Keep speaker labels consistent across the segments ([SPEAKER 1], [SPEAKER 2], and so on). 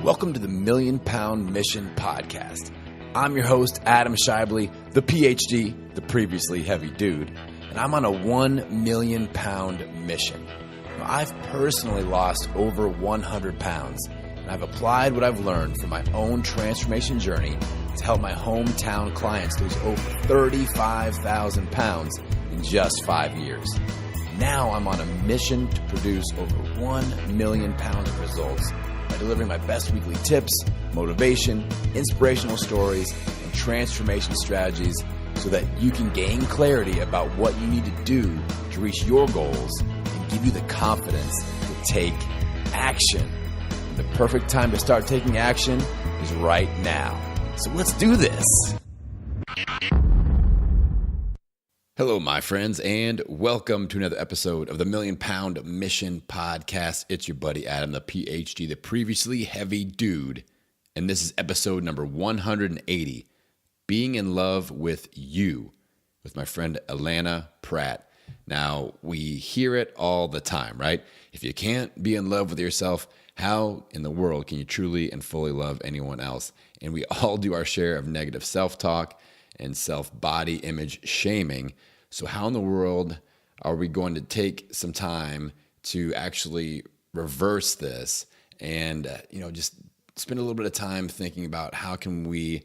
[SPEAKER 1] Welcome to the Million Pound Mission Podcast. I'm your host, Adam Shively, the PhD, the previously heavy dude, and I'm on a 1 million pound mission. Now, I've personally lost over 100 pounds, and I've applied what I've learned from my own transformation journey to help my hometown clients lose over 35,000 pounds in just 5 years. Now I'm on a mission to produce over 1 million pounds of results by delivering my best weekly tips, motivation, inspirational stories, and transformation strategies so that you can gain clarity about what you need to do to reach your goals and give you the confidence to take action. And the perfect time to start taking action is right now. So let's do this. Hello, my friends, and welcome to another episode of the Million Pound Mission Podcast. It's your buddy Adam, the PhD, the previously heavy dude, and this is episode number 180, Being in Love with You, with my friend Allana Pratt. Now, we hear it all the time, right? If you can't be in love with yourself, how in the world can you truly and fully love anyone else? And we all do our share of negative self-talk and self-body image shaming. So how in the world are we going to take some time to actually reverse this and, just spend a little bit of time thinking about how can we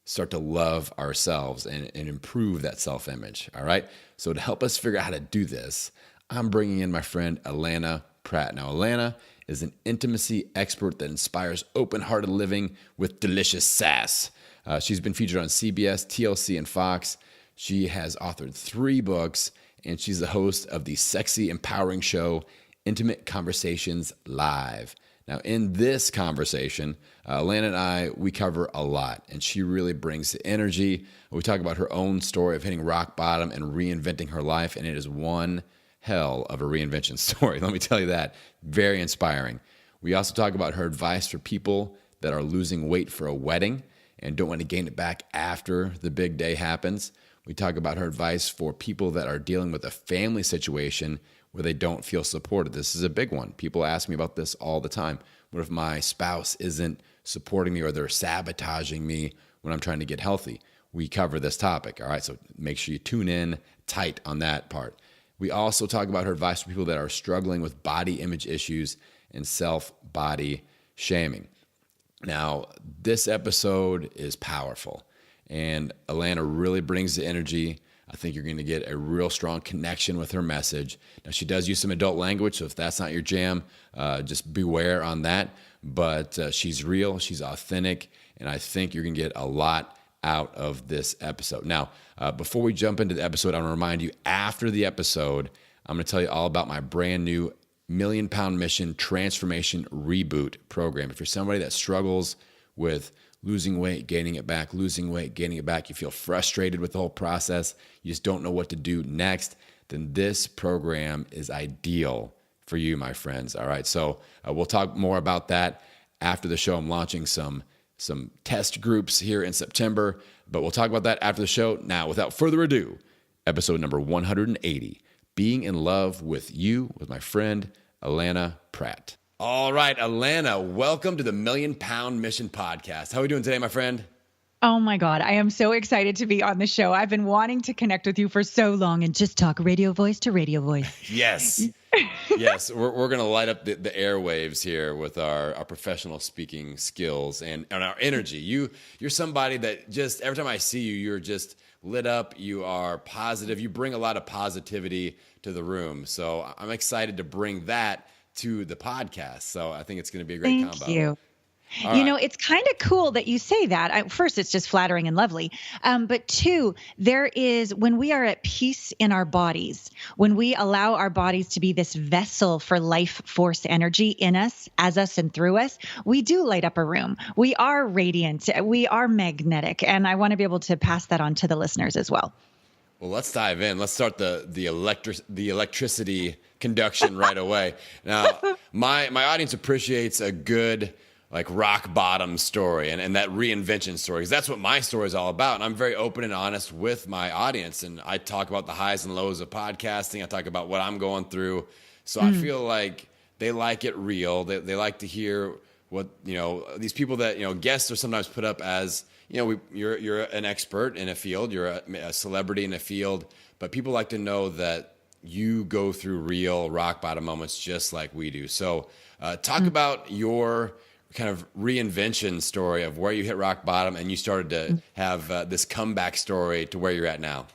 [SPEAKER 1] start to love ourselves and improve that self-image, all right? So to help us figure out how to do this, I'm bringing in my friend Allana Pratt. Now, Allana is an intimacy expert that inspires open-hearted living with delicious sass. She's been featured on CBS, TLC, and Fox. She has authored 3 books, and she's the host of the sexy, empowering show, Intimate Conversations Live. Now, in this conversation, Allana and I, we cover a lot, and she really brings the energy. We talk about her own story of hitting rock bottom and reinventing her life, and it is one hell of a reinvention story. Let me tell you that. Very inspiring. We also talk about her advice for people that are losing weight for a wedding and don't want to gain it back after the big day happens. We talk about her advice for people that are dealing with a family situation where they don't feel supported. This is a big one. People ask me about this all the time. What if my spouse isn't supporting me or they're sabotaging me when I'm trying to get healthy? We cover this topic, all right? So make sure you tune in tight on that part. We also talk about her advice for people that are struggling with body image issues and self-body shaming. Now, this episode is powerful, and Allana really brings the energy. I think you're going to get a real strong connection with her message. Now, she does use some adult language, so if that's not your jam, just beware on that. But she's real, she's authentic, and I think you're going to get a lot out of this episode. Now, before we jump into the episode, I want to remind you, after the episode, I'm going to tell you all about my brand new Million Pound Mission Transformation Reboot program. If you're somebody that struggles with losing weight, gaining it back, losing weight, gaining it back, you feel frustrated with the whole process, you just don't know what to do next, then this program is ideal for you, my friends. All right, so we'll talk more about that after the show. I'm launching some test groups here in September, but we'll talk about that after the show. Now, without further ado, episode number 180, Being in Love with You, with my friend Allana Pratt. All right, Allana, welcome to the Million Pound Mission Podcast. How are we doing today, my friend?
[SPEAKER 2] Oh my God, I am so excited to be on the show. I've been wanting to connect with you for so long and just talk radio voice to radio voice.
[SPEAKER 1] Yes. Yes, we're going to light up the airwaves here with our professional speaking skills and our energy. You're somebody that just, every time I see you, you're just lit up. You are positive. You bring a lot of positivity to the room. So I'm excited to bring that to the podcast. So I think it's going to be a great combo.
[SPEAKER 2] Thank you.
[SPEAKER 1] All right.
[SPEAKER 2] It's kind of cool that you say that. First, it's just flattering and lovely. But 2, there is, when we are at peace in our bodies, when we allow our bodies to be this vessel for life force energy in us, as us and through us, we do light up a room. We are radiant. We are magnetic. And I want to be able to pass that on to the listeners as well.
[SPEAKER 1] Well, let's dive in. Let's start the electricity conduction right away. Now, my audience appreciates a good rock bottom story and that reinvention story, because that's what my story is all about. And I'm very open and honest with my audience. And I talk about the highs and lows of podcasting. I talk about what I'm going through. So I feel like they like it real. They like to hear what, these people that, guests are sometimes put up as, you're an expert in a field, you're a celebrity in a field, but people like to know that you go through real rock bottom moments just like we do. So talk about your kind of reinvention story of where you hit rock bottom and you started to have this comeback story to where you're at now.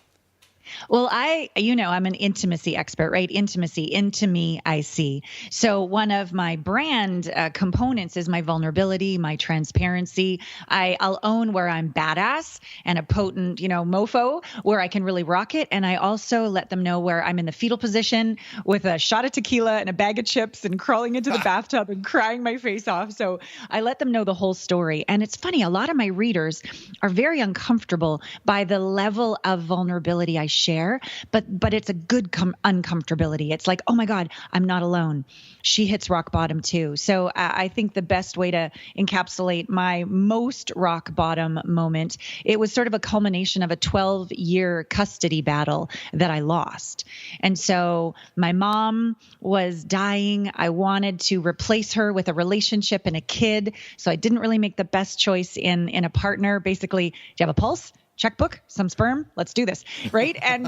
[SPEAKER 2] Well, I'm an intimacy expert, right? Intimacy, into me, I see. So one of my brand components is my vulnerability, my transparency. I'll own where I'm badass and a potent, mofo, where I can really rock it. And I also let them know where I'm in the fetal position with a shot of tequila and a bag of chips and crawling into the bathtub and crying my face off. So I let them know the whole story. And it's funny, a lot of my readers are very uncomfortable by the level of vulnerability I share, but it's a good uncomfortability. It's like, oh my God, I'm not alone. She hits rock bottom too. So I think the best way to encapsulate my most rock bottom moment, it was sort of a culmination of a 12-year custody battle that I lost. And so my mom was dying. I wanted to replace her with a relationship and a kid. So I didn't really make the best choice in a partner. Basically, do you have a pulse? Checkbook, some sperm, let's do this, right? And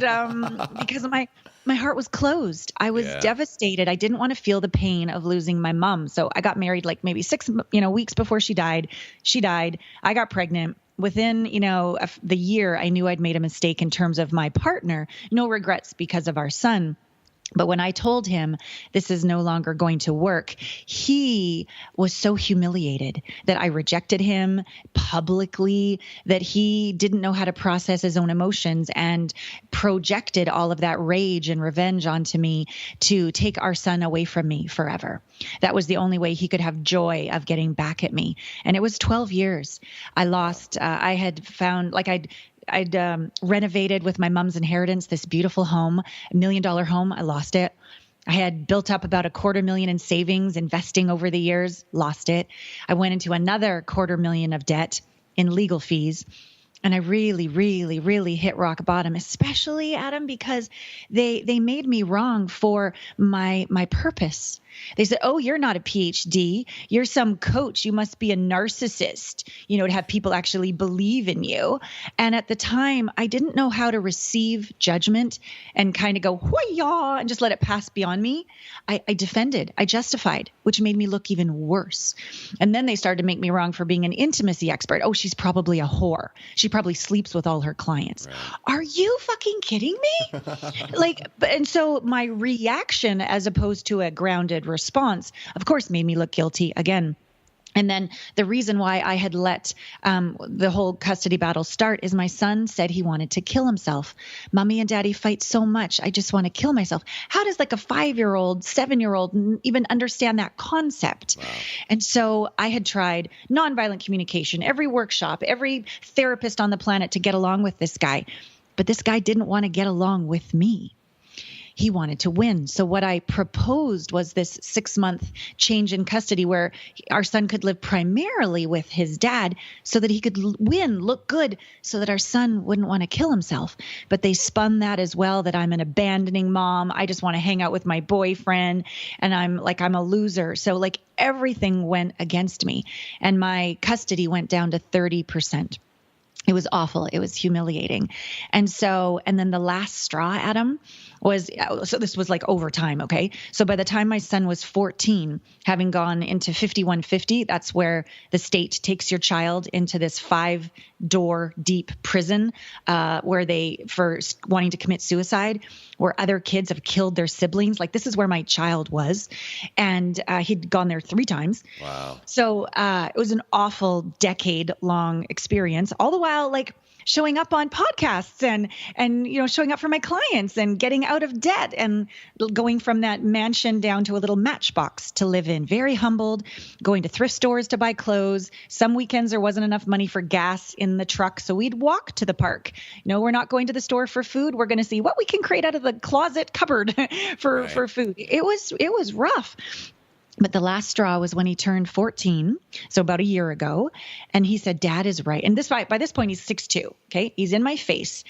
[SPEAKER 2] because my heart was closed, I was devastated. I didn't want to feel the pain of losing my mom. So I got married like maybe 6 weeks before she died. She died. I got pregnant. Within, the year, I knew I'd made a mistake in terms of my partner. No regrets because of our son. But when I told him this is no longer going to work, he was so humiliated that I rejected him publicly, that he didn't know how to process his own emotions and projected all of that rage and revenge onto me to take our son away from me forever. That was the only way he could have joy of getting back at me. And it was 12 years. I lost, I had found, I'd renovated with my mom's inheritance, this beautiful home, $1 million home. I lost it. I had built up about $250,000 in savings, investing over the years, lost it. I went into another $250,000 of debt in legal fees. And I really, really, really hit rock bottom, especially, Adam, because they made me wrong for my purpose. They said, oh, you're not a PhD. You're some coach. You must be a narcissist, to have people actually believe in you. And at the time, I didn't know how to receive judgment and kind of go, hoo-yah, and just let it pass beyond me. I defended, I justified, which made me look even worse. And then they started to make me wrong for being an intimacy expert. Oh, she's probably a whore. She probably sleeps with all her clients. Right. Are you fucking kidding me? And so my reaction, as opposed to a grounded response, of course, made me look guilty again. And then the reason why I had let the whole custody battle start is my son said he wanted to kill himself. Mommy and daddy fight so much. I just want to kill myself. How does like a 5-year-old, 7-year-old even understand that concept? Wow. And so I had tried nonviolent communication, every workshop, every therapist on the planet to get along with this guy. But this guy didn't want to get along with me. He wanted to win. So what I proposed was this 6-month change in custody where our son could live primarily with his dad so that he could win, look good, so that our son wouldn't want to kill himself. But they spun that as well, that I'm an abandoning mom. I just want to hang out with my boyfriend and I'm a loser. So everything went against me and my custody went down to 30%. It was awful. It was humiliating. And then the last straw, Adam, was, so this was over time. Okay. So by the time my son was 14, having gone into 5150, that's where the state takes your child into this 5-door deep prison, where for wanting to commit suicide, where other kids have killed their siblings. This is where my child was. And he'd gone there 3 times. Wow. So it was an awful decade-long experience, all the while showing up on podcasts and showing up for my clients and getting out of debt and going from that mansion down to a little matchbox to live in. Very humbled, going to thrift stores to buy clothes. Some weekends there wasn't enough money for gas in the truck, so we'd walk to the park. We're not going to the store for food. We're going to see what we can create out of the closet cupboard for food. It was rough. But the last straw was when he turned 14, so about a year ago, and he said, Dad is right. And by this point, he's 6'2", okay? He's in my face,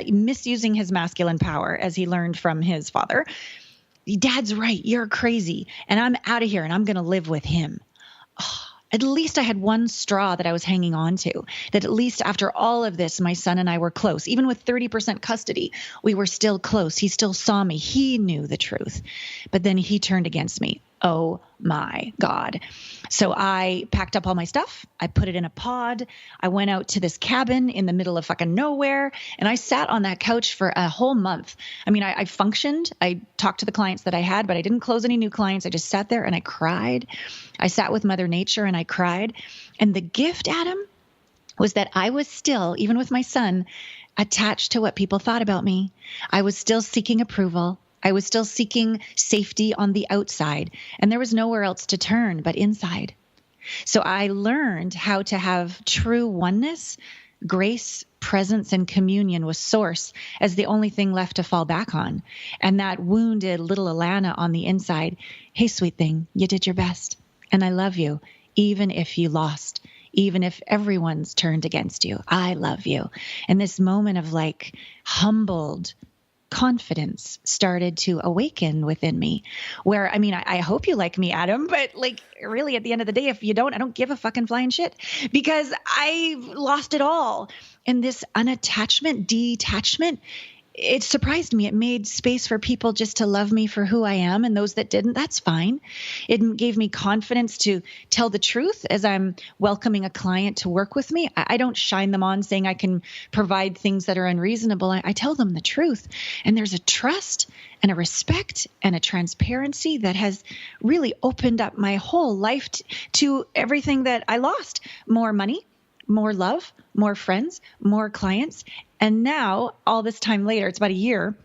[SPEAKER 2] misusing his masculine power as he learned from his father. Dad's right. You're crazy. And I'm out of here, and I'm going to live with him. Oh, at least I had one straw that I was hanging on to, that at least after all of this, my son and I were close. Even with 30% custody, we were still close. He still saw me. He knew the truth. But then he turned against me. Oh my God. So I packed up all my stuff. I put it in a pod. I went out to this cabin in the middle of fucking nowhere. And I sat on that couch for a whole month. I mean, I functioned. I talked to the clients that I had, but I didn't close any new clients. I just sat there and I cried. I sat with Mother Nature and I cried. And the gift, Adam, was that I was still, even with my son, attached to what people thought about me. I was still seeking approval. I was still seeking safety on the outside, and there was nowhere else to turn but inside. So I learned how to have true oneness, grace, presence, and communion with Source as the only thing left to fall back on. And that wounded little Allana on the inside, hey, sweet thing, you did your best. And I love you, even if you lost, even if everyone's turned against you. I love you. And this moment of like humbled confidence started to awaken within me, where, I mean, I hope you like me, Adam, but like really at the end of the day, if you don't, I don't give a fucking flying shit, because I lost it all. And this unattachment, detachment, it surprised me. It made space for people just to love me for who I am, and those that didn't, that's fine. It gave me confidence to tell the truth as I'm welcoming a client to work with me. I don't shine them on saying I can provide things that are unreasonable. I tell them the truth. And there's a trust and a respect and a transparency that has really opened up my whole life to everything that I lost. More money, more love, more friends, more clients. And now, all this time later, it's about a year,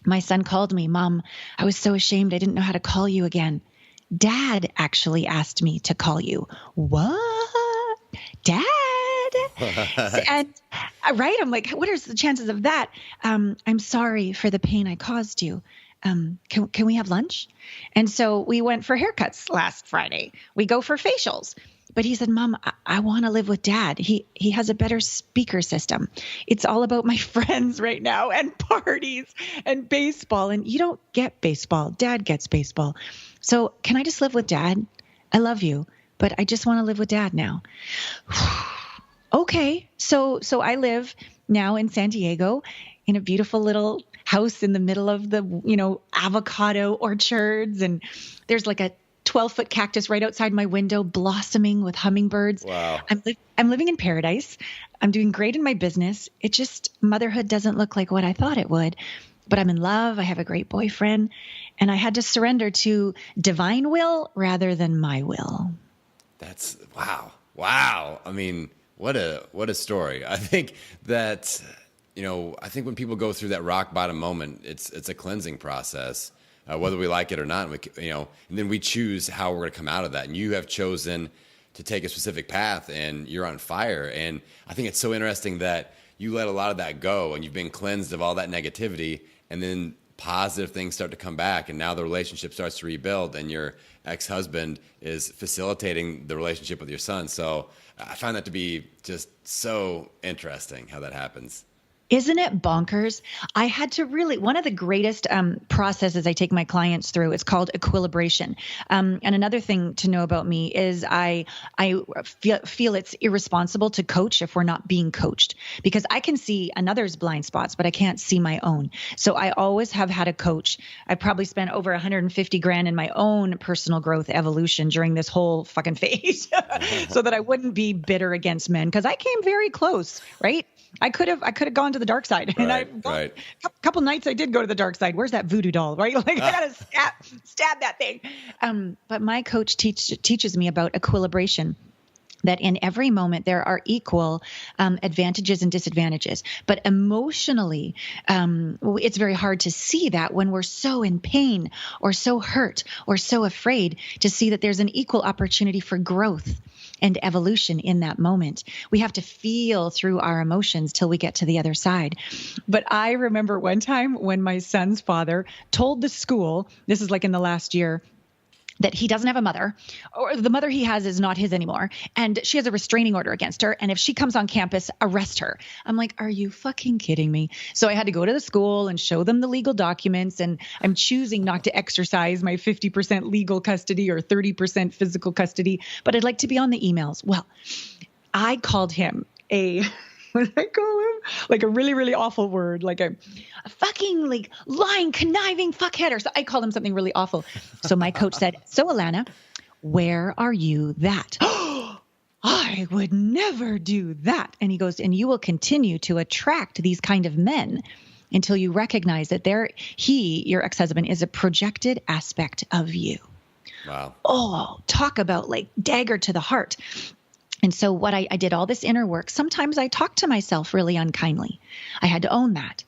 [SPEAKER 2] my son called me, Mom, I was so ashamed I didn't know how to call you again. Dad actually asked me to call you. What? Dad? And right, I'm like, what are the chances of that? I'm sorry for the pain I caused you. Can we have lunch? And so we went for haircuts last Friday. We go for facials. But he said, Mom, I want to live with Dad. He has a better speaker system. It's all about my friends right now and parties and baseball. And you don't get baseball. Dad gets baseball. So can I just live with Dad? I love you, but I just want to live with Dad now. Okay. So I live now in San Diego in a beautiful little house in the middle of the, avocado orchards. And there's like a 12-foot cactus right outside my window, blossoming with hummingbirds.
[SPEAKER 1] Wow.
[SPEAKER 2] I'm living in paradise. I'm doing great in my business. It just, motherhood doesn't look like what I thought it would, but I'm in love. I have a great boyfriend, and I had to surrender to divine will rather than my will.
[SPEAKER 1] That's wow. Wow. I mean, what a story. I think that, I think when people go through that rock bottom moment, it's a cleansing process. Whether we like it or not, and then we choose how we're going to come out of that. And you have chosen to take a specific path, and you're on fire. And I think it's so interesting that you let a lot of that go, and you've been cleansed of all that negativity, and then positive things start to come back, and now the relationship starts to rebuild, and your ex-husband is facilitating the relationship with your son. So I find that to be just so interesting how that happens.
[SPEAKER 2] Isn't it bonkers? I had to really, one of the greatest processes I take my clients through, it's called Equilibration. And another thing to know about me is I feel it's irresponsible to coach if we're not being coached, because I can see another's blind spots, but I can't see my own. So I always have had a coach. I probably spent over 150 grand in my own personal growth evolution during this whole fucking phase so that I wouldn't be bitter against men, because I came very close, right? I could have gone to the dark side, and a couple nights I did go to the dark side. Where's that voodoo doll? Right? Like I gotta stab that thing. But my coach teaches me about equilibration. That in every moment there are equal advantages and disadvantages. But emotionally, it's very hard to see that when we're so in pain or so hurt or so afraid, to see that there's an equal opportunity for growth and evolution in that moment. We have to feel through our emotions till we get to the other side. But I remember one time when my son's father told the school, this is like in the last year, that he doesn't have a mother, or the mother he has is not his anymore. And she has a restraining order against her. And if she comes on campus, arrest her. I'm like, are you fucking kidding me? So I had to go to the school and show them the legal documents. And I'm choosing not to exercise my 50% legal custody or 30% physical custody, but I'd like to be on the emails. Well, I called him what did I call him? Like a really, really awful word, like a fucking like lying, conniving fuckhead. Or so I called him something really awful. So my coach said, so Allana, where are you that? I would never do that. And he goes, and you will continue to attract these kind of men until you recognize that your ex-husband, is a projected aspect of you.
[SPEAKER 1] Wow.
[SPEAKER 2] Oh, talk about like dagger to the heart. And so what I did all this inner work. Sometimes I talk to myself really unkindly. I had to own that.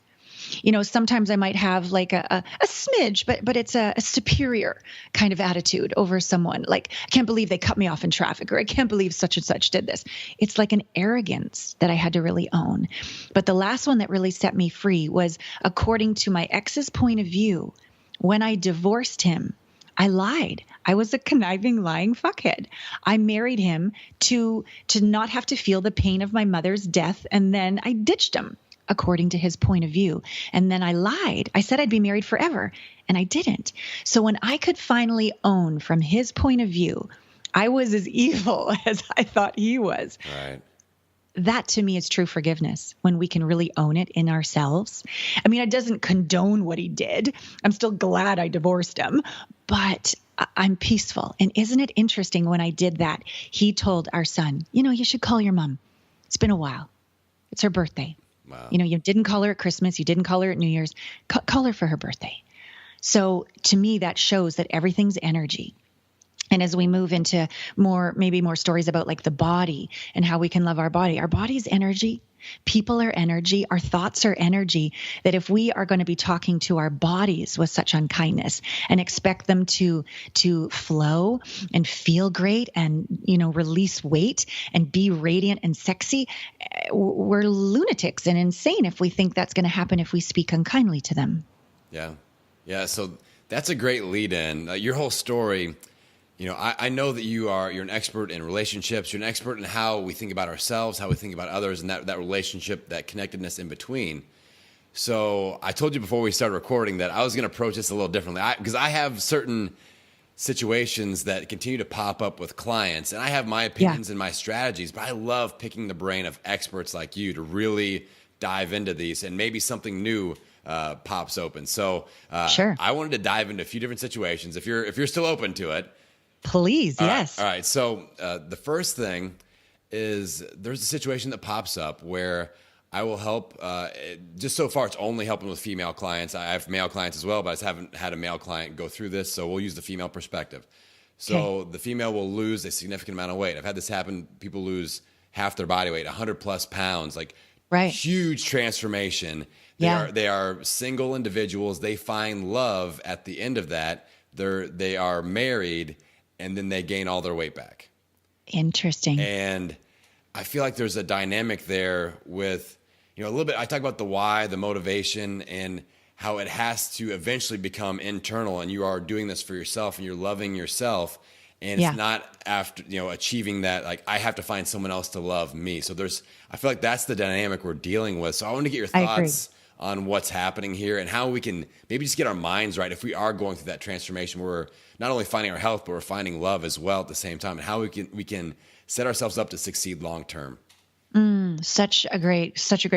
[SPEAKER 2] Sometimes I might have like a smidge, but it's a superior kind of attitude over someone. Like, I can't believe they cut me off in traffic, or I can't believe such and such did this. It's like an arrogance that I had to really own. But the last one that really set me free was, according to my ex's point of view, when I divorced him, I lied. I was a conniving, lying fuckhead. I married him to not have to feel the pain of my mother's death, and then I ditched him, according to his point of view. And then I lied. I said I'd be married forever, and I didn't. So when I could finally own from his point of view, I was as evil as I thought he was.
[SPEAKER 1] Right.
[SPEAKER 2] That to me is true forgiveness, when we can really own it in ourselves. I mean, it doesn't condone what he did. I'm still glad I divorced him, but I'm peaceful. And isn't it interesting, when I did that, he told our son, you should call your mom. It's been a while. It's her birthday.
[SPEAKER 1] Wow.
[SPEAKER 2] You didn't call her at Christmas. You didn't call her at New Year's. Call her for her birthday. So to me, that shows that everything's energy. And as we move into maybe more stories about like the body and how we can love our body's energy. People are energy. Our thoughts are energy. That if we are going to be talking to our bodies with such unkindness and expect them to flow and feel great and, release weight and be radiant and sexy, we're lunatics and insane if we think that's going to happen if we speak unkindly to them.
[SPEAKER 1] Yeah. Yeah. So that's a great lead in. Your whole story. I know that you're an expert in relationships. You're an expert in how we think about ourselves, how we think about others, and that relationship, that connectedness in between. So I told you before we started recording that I was going to approach this a little differently, because I have certain situations that continue to pop up with clients, and I have my opinions and my strategies, but I love picking the brain of experts like you to really dive into these, and maybe something new pops open. So
[SPEAKER 2] Sure.
[SPEAKER 1] I wanted to dive into a few different situations. If you're still open to it.
[SPEAKER 2] Please, yes.
[SPEAKER 1] All right. So the first thing is, there's a situation that pops up where I will help. Just so far, it's only helping with female clients. I have male clients as well, but I just haven't had a male client go through this. So we'll use the female perspective. So the female will lose a significant amount of weight. I've had this happen. People lose half their body weight, 100 plus pounds, like huge transformation. They are single individuals. They find love at the end of that. They are married, and then they gain all their weight back.
[SPEAKER 2] Interesting.
[SPEAKER 1] And I feel like there's a dynamic there with, a little bit, I talk about the why, the motivation, and how it has to eventually become internal, and you are doing this for yourself and you're loving yourself. And it's not after, achieving that, like, I have to find someone else to love me. So I feel like that's the dynamic we're dealing with. So I want to get your thoughts on what's happening here and how we can maybe just get our minds right if we are going through that transformation where we're not only finding our health, but we're finding love as well at the same time, and how we can set ourselves up to succeed long term.
[SPEAKER 2] Such a great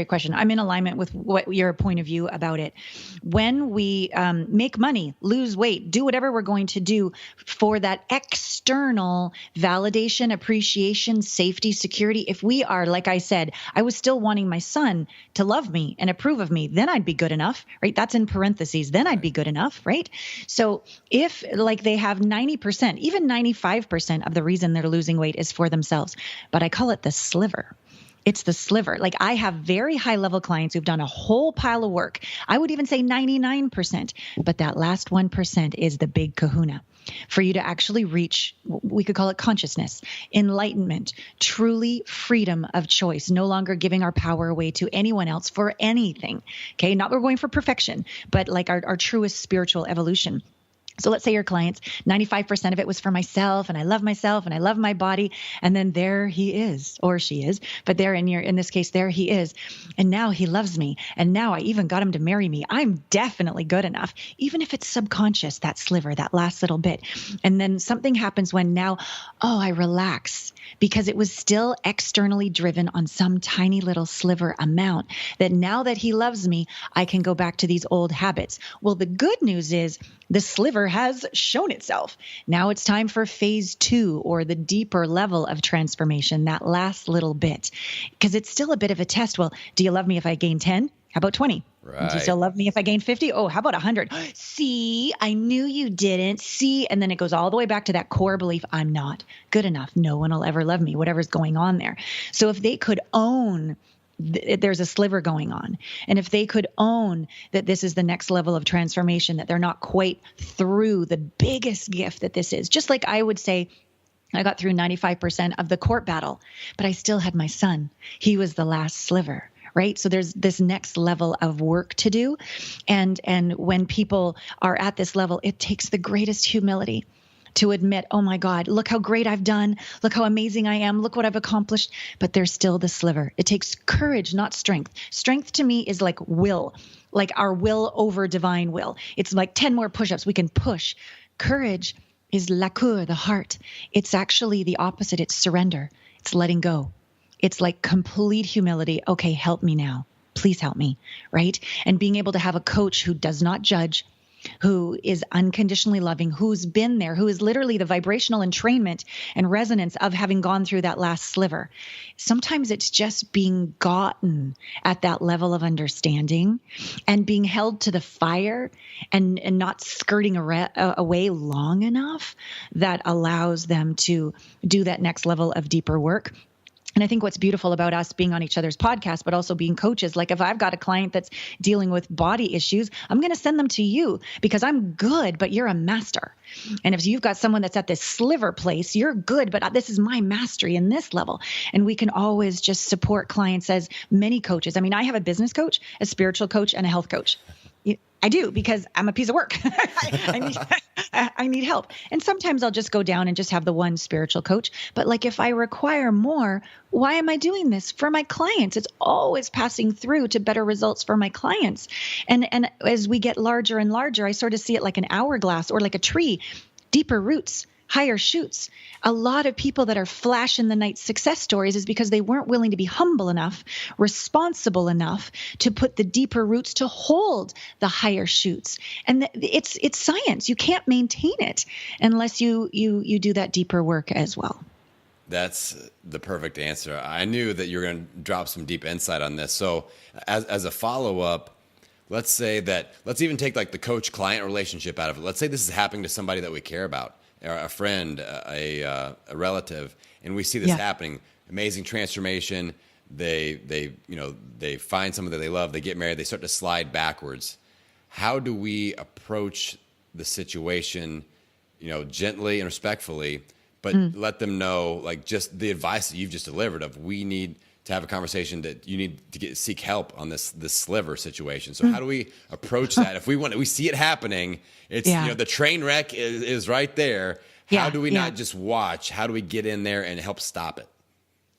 [SPEAKER 2] question. I'm in alignment with what your point of view about it. When we make money, lose weight, do whatever we're going to do for that external validation, appreciation, safety, security, if we are, like I said, I was still wanting my son to love me and approve of me, then I'd be good enough, right? That's in parentheses. Then I'd be good enough, right? So if like they have 90%, even 95% of the reason they're losing weight is for themselves, but I call it the sliver. It's the sliver. Like, I have very high level clients who've done a whole pile of work. I would even say 99%, but that last 1% is the big kahuna for you to actually reach, we could call it consciousness, enlightenment, truly freedom of choice, no longer giving our power away to anyone else for anything. Okay. Not we're going for perfection, but like our truest spiritual evolution. So let's say your clients, 95% of it was for myself and I love my body. And then there he is, or she is, but there in this case, there he is. And now he loves me. And now I even got him to marry me. I'm definitely good enough, even if it's subconscious, that sliver, that last little bit. And then something happens when now, I relax because it was still externally driven on some tiny little sliver amount that now that he loves me, I can go back to these old habits. Well, the good news is the sliver has shown itself. Now it's time for phase 2, or the deeper level of transformation, that last little bit, because it's still a bit of a test. Well, do you love me if I gain 10? How about 20?
[SPEAKER 1] Right.
[SPEAKER 2] Do you still love me if I gain 50? Oh, how about 100? See, I knew you didn't. See, and then it goes all the way back to that core belief, I'm not good enough. No one will ever love me, whatever's going on there. So if they could own there's a sliver going on. And if they could own that this is the next level of transformation, that they're not quite through the biggest gift that this is, just like I would say, I got through 95% of the court battle, but I still had my son. He was the last sliver. Right. So there's this next level of work to do. And when people are at this level, it takes the greatest humility to admit, oh my God, look how great I've done. Look how amazing I am. Look what I've accomplished. But there's still the sliver. It takes courage, not strength. Strength to me is like will, like our will over divine will. It's like 10 more push-ups. We can push. Courage is la cour, the heart. It's actually the opposite. It's surrender. It's letting go. It's like complete humility. Okay, help me now. Please help me, right? And being able to have a coach who does not judge, who is unconditionally loving, who's been there, who is literally the vibrational entrainment and resonance of having gone through that last sliver. Sometimes it's just being gotten at that level of understanding and being held to the fire and not skirting away long enough that allows them to do that next level of deeper work. And I think what's beautiful about us being on each other's podcasts, but also being coaches, like if I've got a client that's dealing with body issues, I'm going to send them to you because I'm good, but you're a master. And if you've got someone that's at this sliver place, you're good, but this is my mastery in this level. And we can always just support clients as many coaches. I mean, I have a business coach, a spiritual coach, and a health coach. I do, because I'm a piece of work. I need help. And sometimes I'll just go down and just have the one spiritual coach. But like if I require more, why am I doing this? For my clients. It's always passing through to better results for my clients. And as we get larger and larger, I sort of see it like an hourglass or like a tree, deeper roots, higher shoots. A lot of people that are flash in the night success stories is because they weren't willing to be humble enough, responsible enough to put the deeper roots to hold the higher shoots. And it's science. You can't maintain it unless you do that deeper work as well.
[SPEAKER 1] That's the perfect answer. I knew that you were going to drop some deep insight on this. So as a follow-up, let's even take like the coach-client relationship out of it. Let's say this is happening to somebody that we care about, or a friend, a relative, and we see this happening. Amazing transformation. They find someone that they love. They get married. They start to slide backwards. How do we approach the situation, gently and respectfully, but let them know, like, just the advice that you've just delivered of, we need to have a conversation that you need to seek help on this sliver situation. So how do we approach that? If we see it happening, it's, the train wreck is right there. How do we not just watch? How do we get in there and help stop it?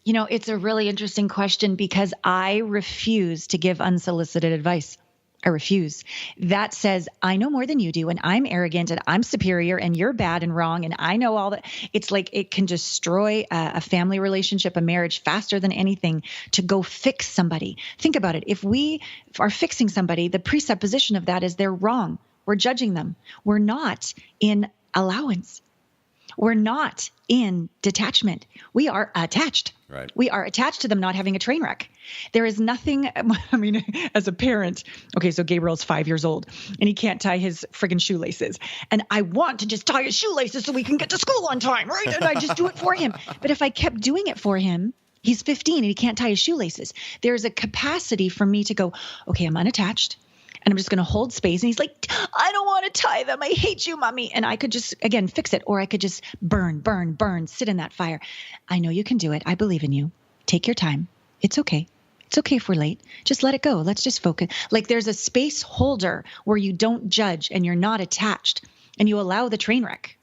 [SPEAKER 2] It's a really interesting question because I refuse to give unsolicited advice. I refuse. That says, I know more than you do, and I'm arrogant, and I'm superior, and you're bad and wrong, and I know all that. It's like it can destroy a family relationship, a marriage, faster than anything to go fix somebody. Think about it. If we are fixing somebody, the presupposition of that is they're wrong. We're judging them. We're not in allowance. We're not in detachment. We are attached.
[SPEAKER 1] Right.
[SPEAKER 2] We are attached to them not having a train wreck. There is nothing, I mean, as a parent, okay, so Gabriel's 5 years old and he can't tie his friggin' shoelaces. And I want to just tie his shoelaces so we can get to school on time, right? And I just do it for him. But if I kept doing it for him, he's 15 and he can't tie his shoelaces. There's a capacity for me to go, okay, I'm unattached. And I'm just going to hold space. And he's like, I don't want to tie them. I hate you, mommy. And I could just, again, fix it. Or I could just burn, sit in that fire. I know you can do it. I believe in you. Take your time. It's okay. It's okay if we're late. Just let it go. Let's just focus. Like there's a space holder where you don't judge and you're not attached. and you allow the train wreck.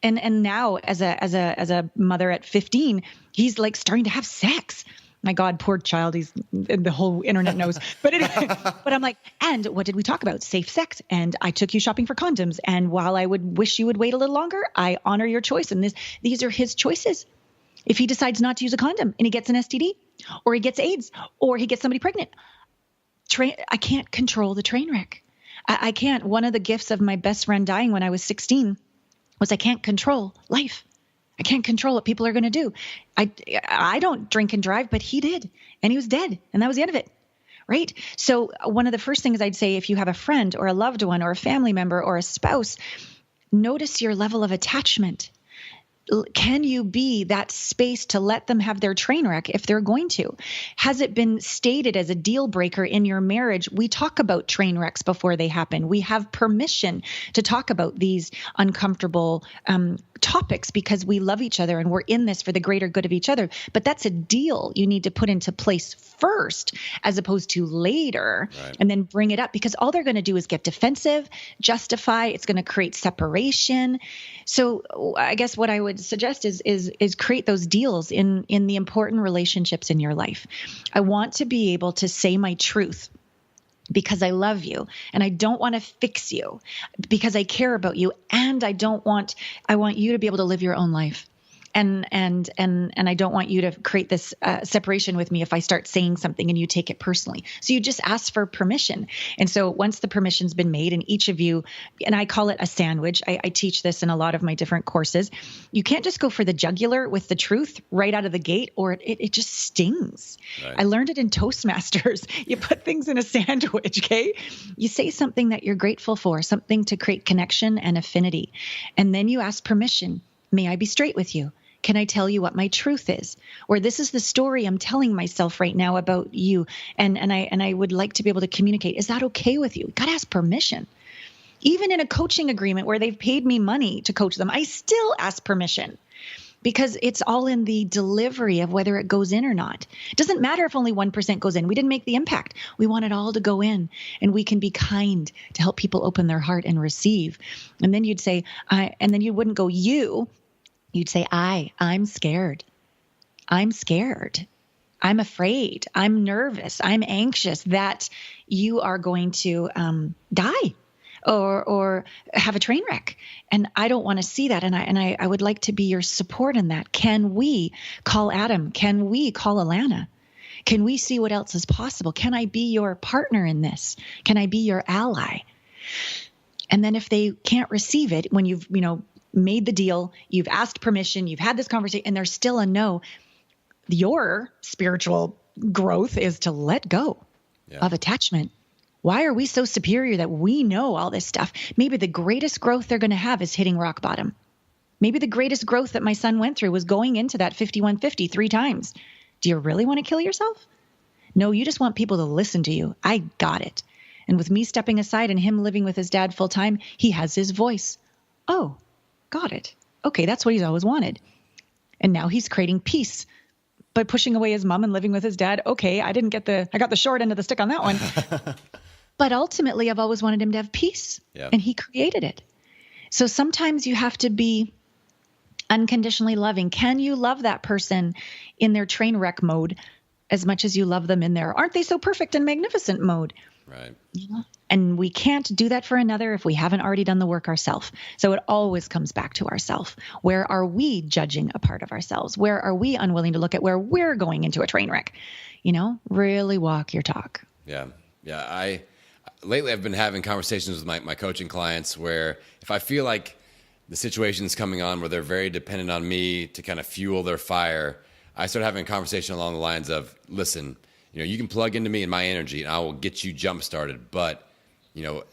[SPEAKER 2] And now as a mother at 15, he's like starting to have sex. My God, poor child. The whole internet knows. But I'm like, and what did we talk about? Safe sex. And I took you shopping for condoms. And while I would wish you would wait a little longer, I honor your choice. And these are his choices. If he decides not to use a condom and he gets an STD, or he gets AIDS, or he gets somebody pregnant, I can't control the train wreck. I can't. One of the gifts of my best friend dying when I was 16 was I can't control life. I can't control what people are going to do. I don't drink and drive, but he did, and he was dead, and that was the end of it, right? So one of the first things I'd say, if you have a friend or a loved one or a family member or a spouse, notice your level of attachment. Can you be that space to let them have their train wreck if they're going to? Has it been stated as a deal breaker in your marriage? We talk about train wrecks before they happen. We have permission to talk about these uncomfortable topics because we love each other and we're in this for the greater good of each other. But that's a deal you need to put into place first as opposed to later, right? And then bring it up, because all they're going to do is get defensive, justify. It's going to create separation. So I guess what I would suggest is create those deals in the important relationships in your life. I want to be able to say my truth because I love you and I don't want to fix you because I care about you, and I want you to be able to live your own life. And I don't want you to create this separation with me if I start saying something and you take it personally. So you just ask for permission. And so once the permission's been made, and each of you, and I call it a sandwich. I teach this in a lot of my different courses. You can't just go for the jugular with the truth right out of the gate, or it just stings. Right. I learned it in Toastmasters. You put things in a sandwich, okay? You say something that you're grateful for, something to create connection and affinity. And then you ask permission. May I be straight with you? Can I tell you what my truth is? Or this is the story I'm telling myself right now about you. And I would like to be able to communicate. Is that okay with you? You got to ask permission. Even in a coaching agreement where they've paid me money to coach them, I still ask permission, because it's all in the delivery of whether it goes in or not. It doesn't matter if only 1% goes in. We didn't make the impact. We want it all to go in, and we can be kind to help people open their heart and receive. And then you'd say, and then you wouldn't go you. You'd say, I'm scared. I'm scared. I'm afraid. I'm nervous. I'm anxious that you are going to die or have a train wreck. And I don't want to see that. And I would like to be your support in that. Can we call Adam? Can we call Allana? Can we see what else is possible? Can I be your partner in this? Can I be your ally? And then if they can't receive it, when you've, made the deal, you've asked permission, you've had this conversation, and there's still a no, your spiritual growth is to let go of attachment. Why are we so superior that we know all this stuff? Maybe the greatest growth they're going to have is hitting rock bottom. Maybe the greatest growth that my son went through was going into that 5150 3 times. Do you really want to kill yourself? No, you just want people to listen to you. I got it. And with me stepping aside and him living with his dad full time, he has his voice. Oh, got it. Okay, that's what he's always wanted. And now he's creating peace by pushing away his mom and living with his dad. Okay, I got the short end of the stick on that one. But ultimately, I've always wanted him to have peace. Yeah. And he created it. So sometimes you have to be unconditionally loving. Can you love that person in their train wreck mode as much as you love them in their aren't they so perfect and magnificent mode?
[SPEAKER 1] Right.
[SPEAKER 2] And we can't do that for another if we haven't already done the work ourselves. So it always comes back to ourselves. Where are we judging a part of ourselves? Where are we unwilling to look at where we're going into a train wreck? Really walk your talk.
[SPEAKER 1] Yeah. Yeah. Lately I've been having conversations with my coaching clients where if I feel like the situation's coming on where they're very dependent on me to kind of fuel their fire, I start having a conversation along the lines of, listen, you can plug into me and my energy and I will get you jump started. But,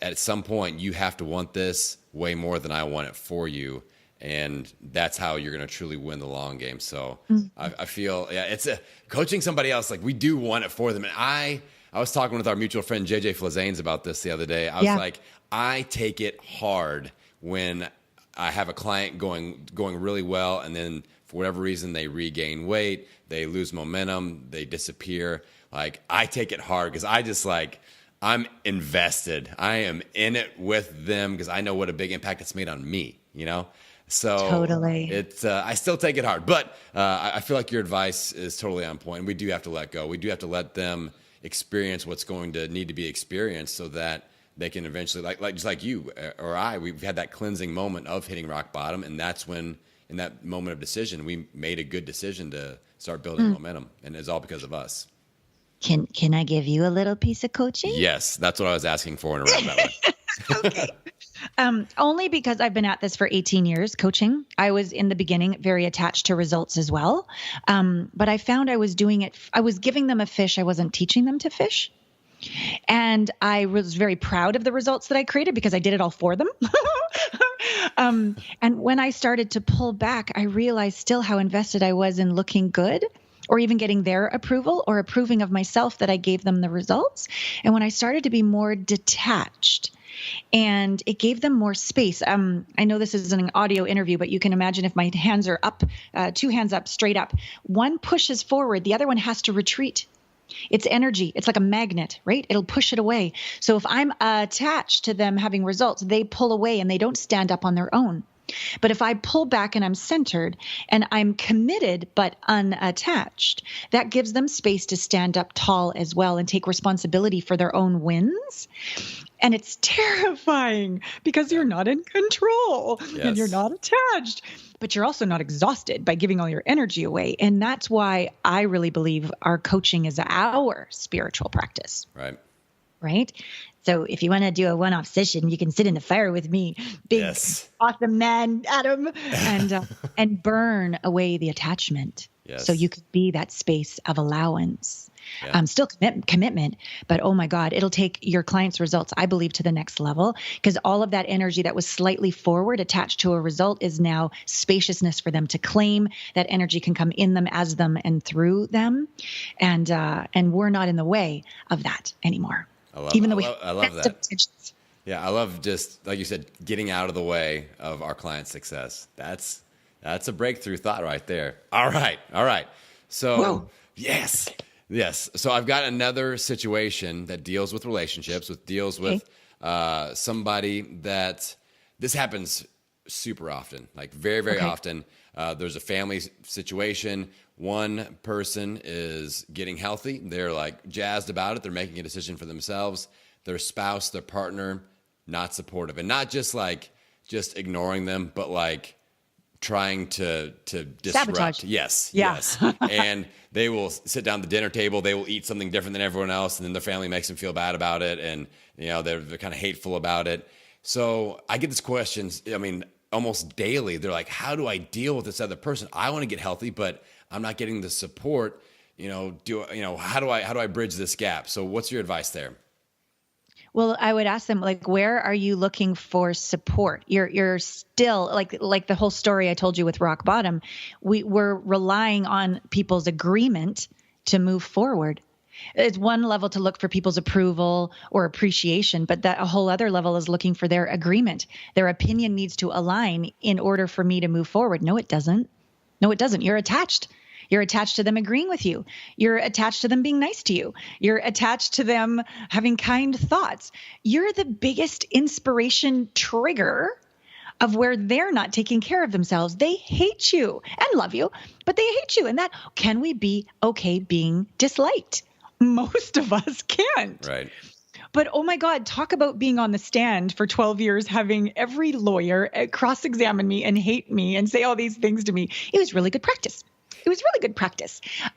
[SPEAKER 1] at some point you have to want this way more than I want it for you. And that's how you're going to truly win the long game. So I feel, it's coaching somebody else. Like we do want it for them. And I was talking with our mutual friend, JJ Flazanes, about this the other day. I was like, I take it hard when I have a client going really well. And then for whatever reason, they regain weight, they lose momentum, they disappear. Like I take it hard because I just I'm invested. I am in it with them because I know what a big impact it's made on me, you know? So
[SPEAKER 2] Totally.
[SPEAKER 1] it's, I still take it hard, but I feel like your advice is totally on point. We do have to let go. We do have to let them experience what's going to need to be experienced so that they can eventually, just like you or I, we've had that cleansing moment of hitting rock bottom. And that's when, in that moment of decision, we made a good decision to start building momentum. And it's all because of us.
[SPEAKER 2] Can I give you a little piece of coaching?
[SPEAKER 1] Yes, that's what I was asking for in a roundabout way.
[SPEAKER 2] Okay. Only because I've been at this for 18 years coaching. I was in the beginning very attached to results as well. But I found I was doing it. I was giving them a fish. I wasn't teaching them to fish. And I was very proud of the results that I created because I did it all for them. And when I started to pull back, I realized still how invested I was in looking good, or even getting their approval or approving of myself that I gave them the results. And when I started to be more detached, and it gave them more space. I know this is an audio interview, but you can imagine if my hands are up, 2 hands up, straight up, one pushes forward, the other one has to retreat. It's energy. It's like a magnet, right? It'll push it away. So if I'm attached to them having results, they pull away and they don't stand up on their own. But if I pull back and I'm centered and I'm committed but unattached, that gives them space to stand up tall as well and take responsibility for their own wins. And it's terrifying because you're not in control and you're not attached, but you're also not exhausted by giving all your energy away. And that's why I really believe our coaching is our spiritual practice. Right? So if you want to do a one-off session, you can sit in the fire with me, big, awesome man, Adam, and burn away the attachment. So you could be that space of allowance. Still commitment, but oh my God, it'll take your client's results, I believe, to the next level, because all of that energy that was slightly forward attached to a result is now spaciousness for them to claim. That energy can come in them, as them, and through them. And we're not in the way of that anymore.
[SPEAKER 1] I love that. Yeah, I love just, like you said, getting out of the way of our client's success. That's a breakthrough thought right there. All right. So, yes. So I've got another situation that deals with relationships, deals with somebody that this happens super often, like very, very often. There's a family situation. One person is getting healthy. They're like jazzed about it. They're making a decision for themselves. Their spouse, their partner, not supportive, and not just ignoring them, but like trying to disrupt.
[SPEAKER 2] Sabotage.
[SPEAKER 1] Yes. And they will sit down at the dinner table. They will eat something different than everyone else, and then their family makes them feel bad about it, and they're kind of hateful about it. So I get these questions. I mean, almost daily. They're like, "How do I deal with this other person? I want to get healthy, but I'm not getting the support. How do I bridge this gap?" So what's your advice there?
[SPEAKER 2] Well, I would ask them, like, where are you looking for support? You're still like the whole story I told you with rock bottom. We're relying on people's agreement to move forward. It's one level to look for people's approval or appreciation, but that a whole other level is looking for their agreement. Their opinion needs to align in order for me to move forward. No, it doesn't. You're attached. You're attached to them agreeing with you. You're attached to them being nice to you. You're attached to them having kind thoughts. You're the biggest inspiration trigger of where they're not taking care of themselves. They hate you and love you, but they hate you. And that, can we be okay being disliked? Most of us can't.
[SPEAKER 1] Right.
[SPEAKER 2] But oh my God, talk about being on the stand for 12 years, having every lawyer cross-examine me and hate me and say all these things to me. It was really good practice.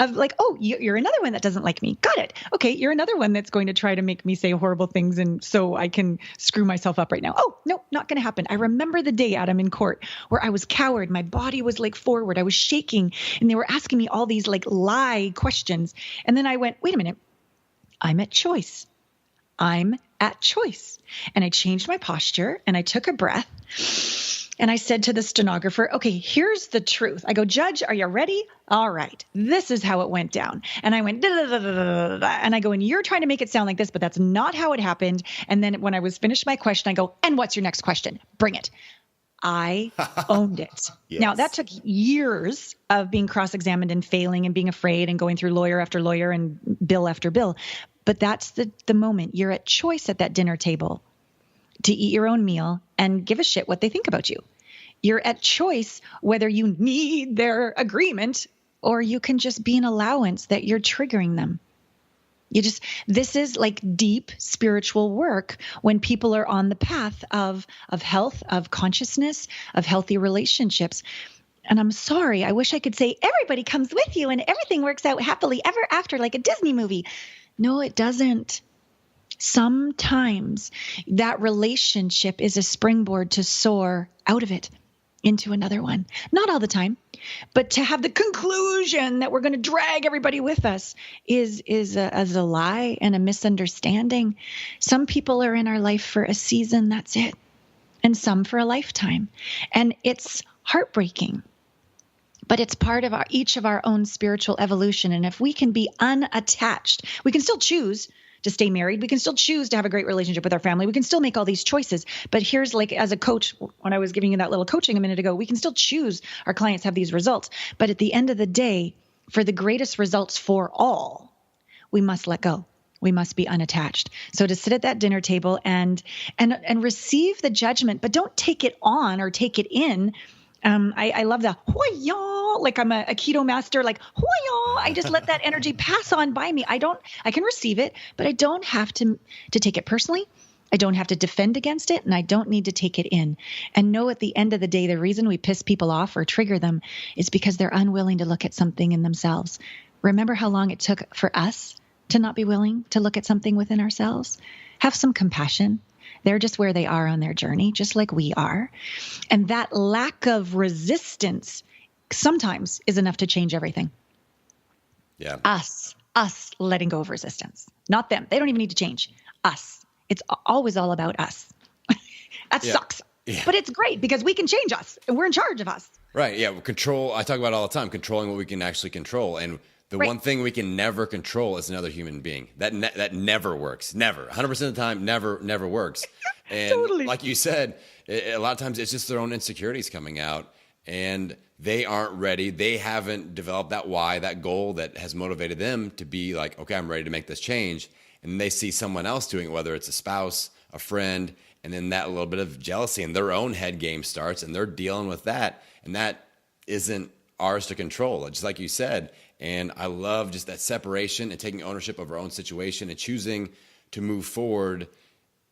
[SPEAKER 2] Of like, oh, you're another one that doesn't like me. Got it. Okay, you're another one that's going to try to make me say horrible things, and so I can screw myself up right now. Oh, no, not going to happen. I remember the day, Adam, in court where I was coward. My body was like forward. I was shaking, and they were asking me all these like lie questions. And then I went, wait a minute. I'm at choice. And I changed my posture, and I took a breath. And I said to the stenographer, okay, here's the truth. I go, Judge, are you ready? All right. This is how it went down. And I went, da, da, da, da, da, da. And I go, and you're trying to make it sound like this, but that's not how it happened. And then when I was finished my question, I go, and what's your next question? Bring it. I owned it.
[SPEAKER 1] Yes.
[SPEAKER 2] Now, that took years of being cross-examined and failing and being afraid and going through lawyer after lawyer and bill after bill. But that's the moment you're at choice at that dinner table to eat your own meal and give a shit what they think about you. You're at choice whether you need their agreement or you can just be an allowance that you're triggering them. This is like deep spiritual work when people are on the path of health, of consciousness, of healthy relationships. And I'm sorry, I wish I could say everybody comes with you and everything works out happily ever after like a Disney movie. No, it doesn't. Sometimes that relationship is a springboard to soar out of it into another one. Not all the time, but to have the conclusion that we're going to drag everybody with us is a lie and a misunderstanding. Some people are in our life for a season, that's it, and some for a lifetime. And it's heartbreaking, but it's part of each of our own spiritual evolution. And if we can be unattached, we can still choose to stay married. We can still choose to have a great relationship with our family. We can still make all these choices. But here's like, as a coach, when I was giving you that little coaching a minute ago, we can still choose our clients have these results. But at the end of the day, for the greatest results for all, we must let go. We must be unattached. So to sit at that dinner table and receive the judgment, but don't take it on or take it in. I love the hoi-ya, like I'm a keto master, like hoi-ya. I just let that energy pass on by me. I can receive it, but I don't have to take it personally. I don't have to defend against it, and I don't need to take it in. And know at the end of the day, the reason we piss people off or trigger them is because they're unwilling to look at something in themselves. Remember how long it took for us to not be willing to look at something within ourselves? Have some compassion. They're just where they are on their journey, just like we are. And that lack of resistance sometimes is enough to change everything.
[SPEAKER 1] Yeah.
[SPEAKER 2] Us letting go of resistance, not them. They don't even need to change. Us. It's always all about us. That sucks. Yeah. But it's great because we can change us and we're in charge of us.
[SPEAKER 1] Right. Yeah. Control. I talk about it all the time, controlling what we can actually control. And the one thing we can never control is another human being. That never works. Never. 100% of the time, never works. And
[SPEAKER 2] totally.
[SPEAKER 1] Like you said, a lot of times it's just their own insecurities coming out and they aren't ready. They haven't developed that why, that goal that has motivated them to be like, okay, I'm ready to make this change. And they see someone else doing it, whether it's a spouse, a friend, and then that little bit of jealousy in their own head game starts and they're dealing with that. And that isn't ours to control, just like you said. And I love just that separation and taking ownership of our own situation and choosing to move forward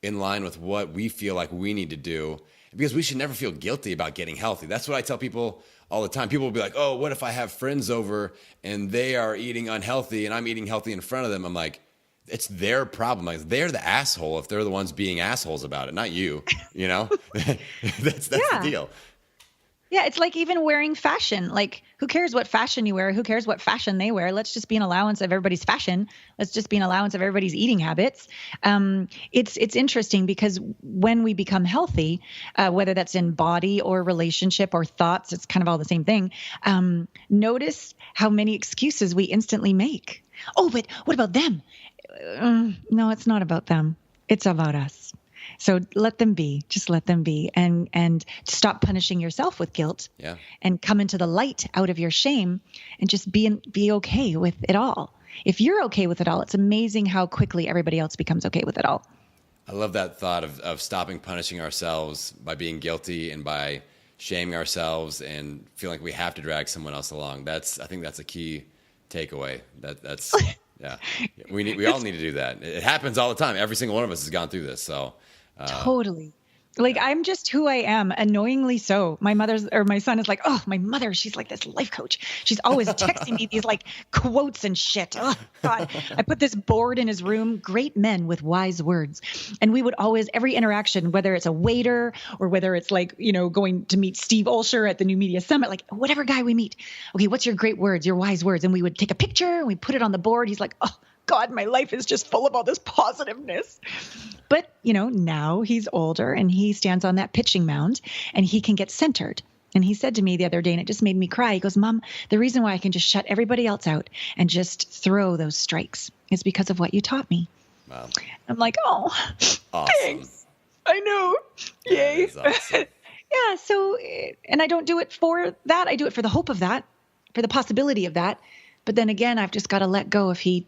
[SPEAKER 1] in line with what we feel like we need to do. Because we should never feel guilty about getting healthy. That's what I tell people all the time. People will be like, oh, what if I have friends over and they are eating unhealthy and I'm eating healthy in front of them? I'm like, it's their problem. Like, they're the asshole if they're the ones being assholes about it, not you. You know, that's the deal.
[SPEAKER 2] Yeah, it's like even wearing fashion. Like, who cares what fashion you wear? Who cares what fashion they wear? Let's just be an allowance of everybody's fashion. Let's just be an allowance of everybody's eating habits. It's interesting because when we become healthy, whether that's in body or relationship or thoughts, it's kind of all the same thing. Notice how many excuses we instantly make. Oh, but what about them? No, it's not about them. It's about us. So let them be, just let them be, and stop punishing yourself with guilt.
[SPEAKER 1] Yeah.
[SPEAKER 2] And come into the light out of your shame and just be okay with it all. If you're okay with it all, it's amazing how quickly everybody else becomes okay with it all.
[SPEAKER 1] I love that thought of stopping punishing ourselves by being guilty and by shaming ourselves and feeling like we have to drag someone else along. I think that's a key takeaway. That's yeah. We all need to do that. It happens all the time. Every single one of us has gone through this. So.
[SPEAKER 2] Totally. Like, I'm just who I am, annoyingly so. My son is like, oh, my mother, she's like this life coach. She's always texting me these like quotes and shit. Oh, God. I put this board in his room, great men with wise words. And we would always, every interaction, whether it's a waiter or whether it's like, going to meet Steve Olsher at the New Media Summit, like whatever guy we meet. Okay, what's your great words, your wise words? And we would take a picture and we put it on the board. He's like, oh, God, my life is just full of all this positiveness. But, now he's older and he stands on that pitching mound and he can get centered. And he said to me the other day, and it just made me cry. He goes, Mom, the reason why I can just shut everybody else out and just throw those strikes is because of what you taught me.
[SPEAKER 1] Wow.
[SPEAKER 2] I'm like, oh,
[SPEAKER 1] awesome.
[SPEAKER 2] Thanks. I know. Yay.
[SPEAKER 1] Awesome.
[SPEAKER 2] Yeah. So, and I don't do it for that. I do it for the hope of that, for the possibility of that. But then again, I've just got to let go if he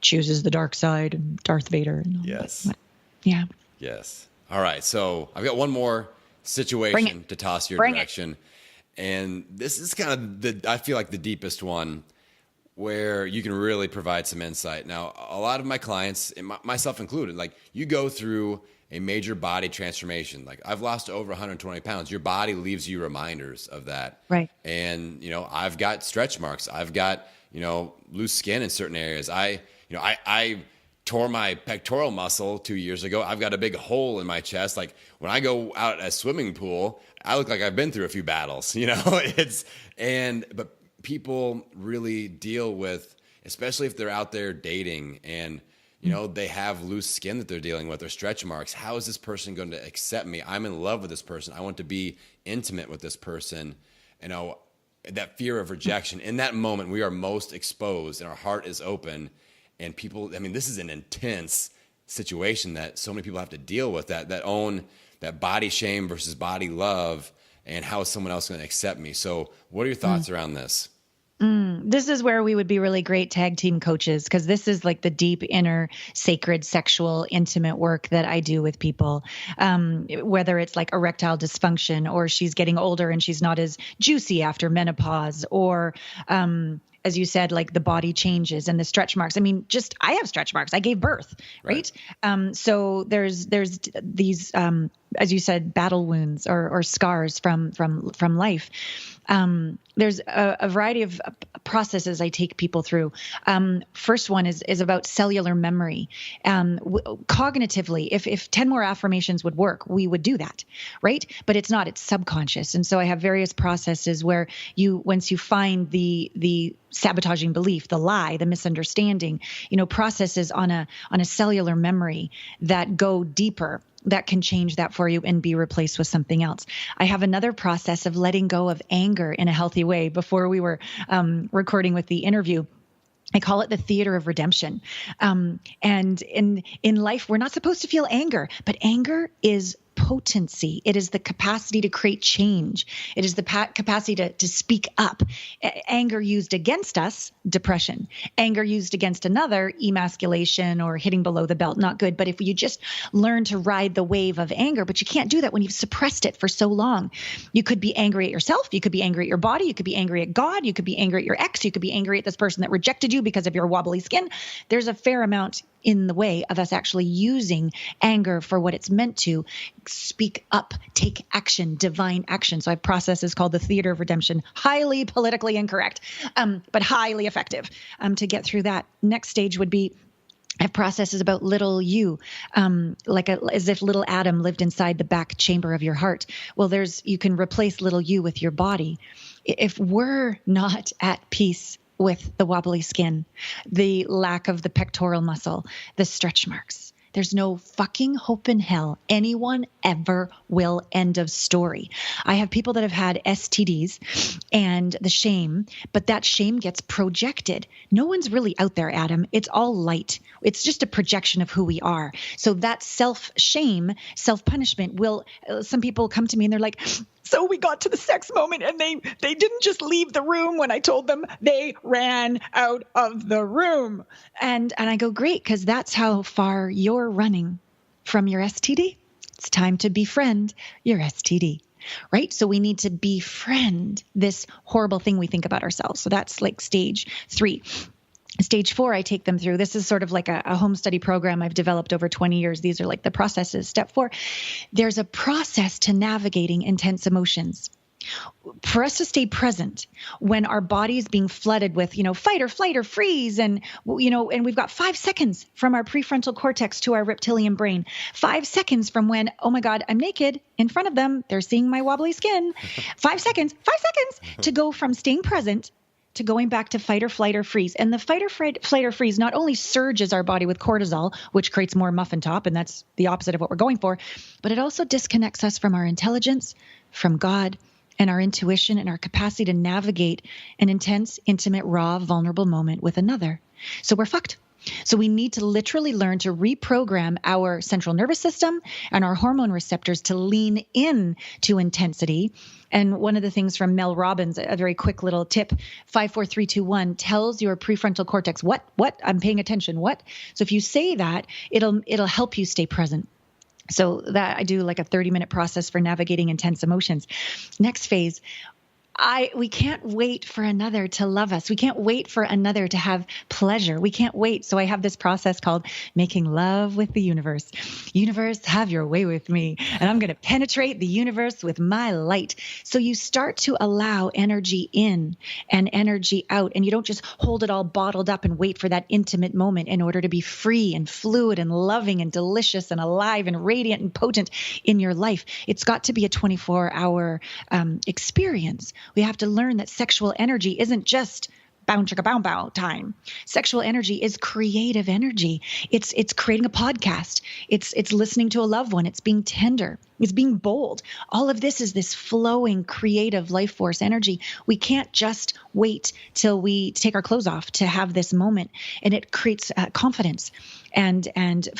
[SPEAKER 2] chooses the dark side and Darth Vader. And all
[SPEAKER 1] Yes.
[SPEAKER 2] that. Yeah.
[SPEAKER 1] Yes. All right. So I've got one more situation to toss your direction. And this is kind of I feel like the deepest one where you can really provide some insight. Now, a lot of my clients, and myself included, like you go through a major body transformation. Like I've lost over 120 pounds. Your body leaves you reminders of that.
[SPEAKER 2] Right.
[SPEAKER 1] And, I've got stretch marks. I've got, loose skin in certain areas. I tore my pectoral muscle 2 years ago. I've got a big hole in my chest. Like when I go out at a swimming pool, I look like I've been through a few battles, but people really deal with, especially if they're out there dating and, they have loose skin that they're dealing with or stretch marks. How is this person going to accept me? I'm in love with this person. I want to be intimate with this person. That fear of rejection. In that moment, we are most exposed and our heart is open. And people, this is an intense situation that so many people have to deal with, that own that body shame versus body love, and how is someone else going to accept me? So what are your thoughts around this?
[SPEAKER 2] This is where we would be really great tag team coaches, because this is like the deep inner sacred sexual intimate work that I do with people, whether it's like erectile dysfunction or she's getting older and she's not as juicy after menopause, or as you said, like the body changes and the stretch marks. I have stretch marks. I gave birth, right? So there's these, as you said, battle wounds or scars from life. There's a variety of processes I take people through. First one is about cellular memory. Cognitively, if 10 more affirmations would work, we would do that, right? But it's not, it's subconscious. And so I have various processes where once you find the sabotaging belief, the lie, the misunderstanding, processes on a cellular memory that go deeper, that can change that for you and be replaced with something else. I have another process of letting go of anger in a healthy way. Before we were recording with the interview, I call it the theater of redemption. And in life, we're not supposed to feel anger, but anger is potency. It is the capacity to create change. It is the capacity to speak up. Anger used against us, depression. Anger used against another, emasculation or hitting below the belt, not good. But if you just learn to ride the wave of anger, but you can't do that when you've suppressed it for so long. You could be angry at yourself. You could be angry at your body. You could be angry at God. You could be angry at your ex. You could be angry at this person that rejected you because of your wobbly skin. There's a fair amount in the way of us actually using anger for what it's meant to. Speak up, take action, divine action. So I have processes called the theater of redemption, highly politically incorrect, but highly effective to get through that. Next stage would be, I have processes about little you, as if little Adam lived inside the back chamber of your heart. Well, you can replace little you with your body. If we're not at peace with the wobbly skin, the lack of the pectoral muscle, the stretch marks, there's no fucking hope in hell anyone ever will. End of story. I have people that have had STDs and the shame, but that shame gets projected. No one's really out there, Adam. It's all light. It's just a projection of who we are. So that self-shame, self-punishment some people come to me and they're like, so we got to the sex moment and they didn't just leave the room when I told them, they ran out of the room. And I go, great, because that's how far you're running from your STD. It's time to befriend your STD, right? So we need to befriend this horrible thing we think about ourselves. So that's like stage 3. Stage 4, I take them through. This is sort of like a home study program I've developed over 20 years. These are like the processes. Step 4, there's a process to navigating intense emotions. For us to stay present when our body's being flooded with, fight or flight or freeze. And we've got 5 seconds from our prefrontal cortex to our reptilian brain. 5 seconds from when, oh my God, I'm naked in front of them. They're seeing my wobbly skin. 5 seconds to go from staying present to going back to fight or flight or freeze. And the fight or flight or freeze not only surges our body with cortisol, which creates more muffin top, and that's the opposite of what we're going for, but it also disconnects us from our intelligence, from God, and our intuition and our capacity to navigate an intense, intimate, raw, vulnerable moment with another. So we're fucked. So we need to literally learn to reprogram our central nervous system and our hormone receptors to lean in to intensity. And one of the things from Mel Robbins, a very quick little tip, 5, 4, 3, 2, 1, tells your prefrontal cortex, what, I'm paying attention, what? So if you say that, it'll help you stay present. So that I do like a 30-minute process for navigating intense emotions. Next phase, we can't wait for another to love us. We can't wait for another to have pleasure. We can't wait. So I have this process called making love with the universe. Universe, have your way with me. And I'm going to penetrate the universe with my light. So you start to allow energy in and energy out. And you don't just hold it all bottled up and wait for that intimate moment in order to be free and fluid and loving and delicious and alive and radiant and potent in your life. It's got to be a 24-hour experience. We have to learn that sexual energy isn't just bow chicka bow bow time. Sexual energy is creative energy. It's creating a podcast. It's listening to a loved one. It's being tender. It's being bold. All of this is this flowing, creative life force energy. We can't just wait till we take our clothes off to have this moment. And it creates confidence and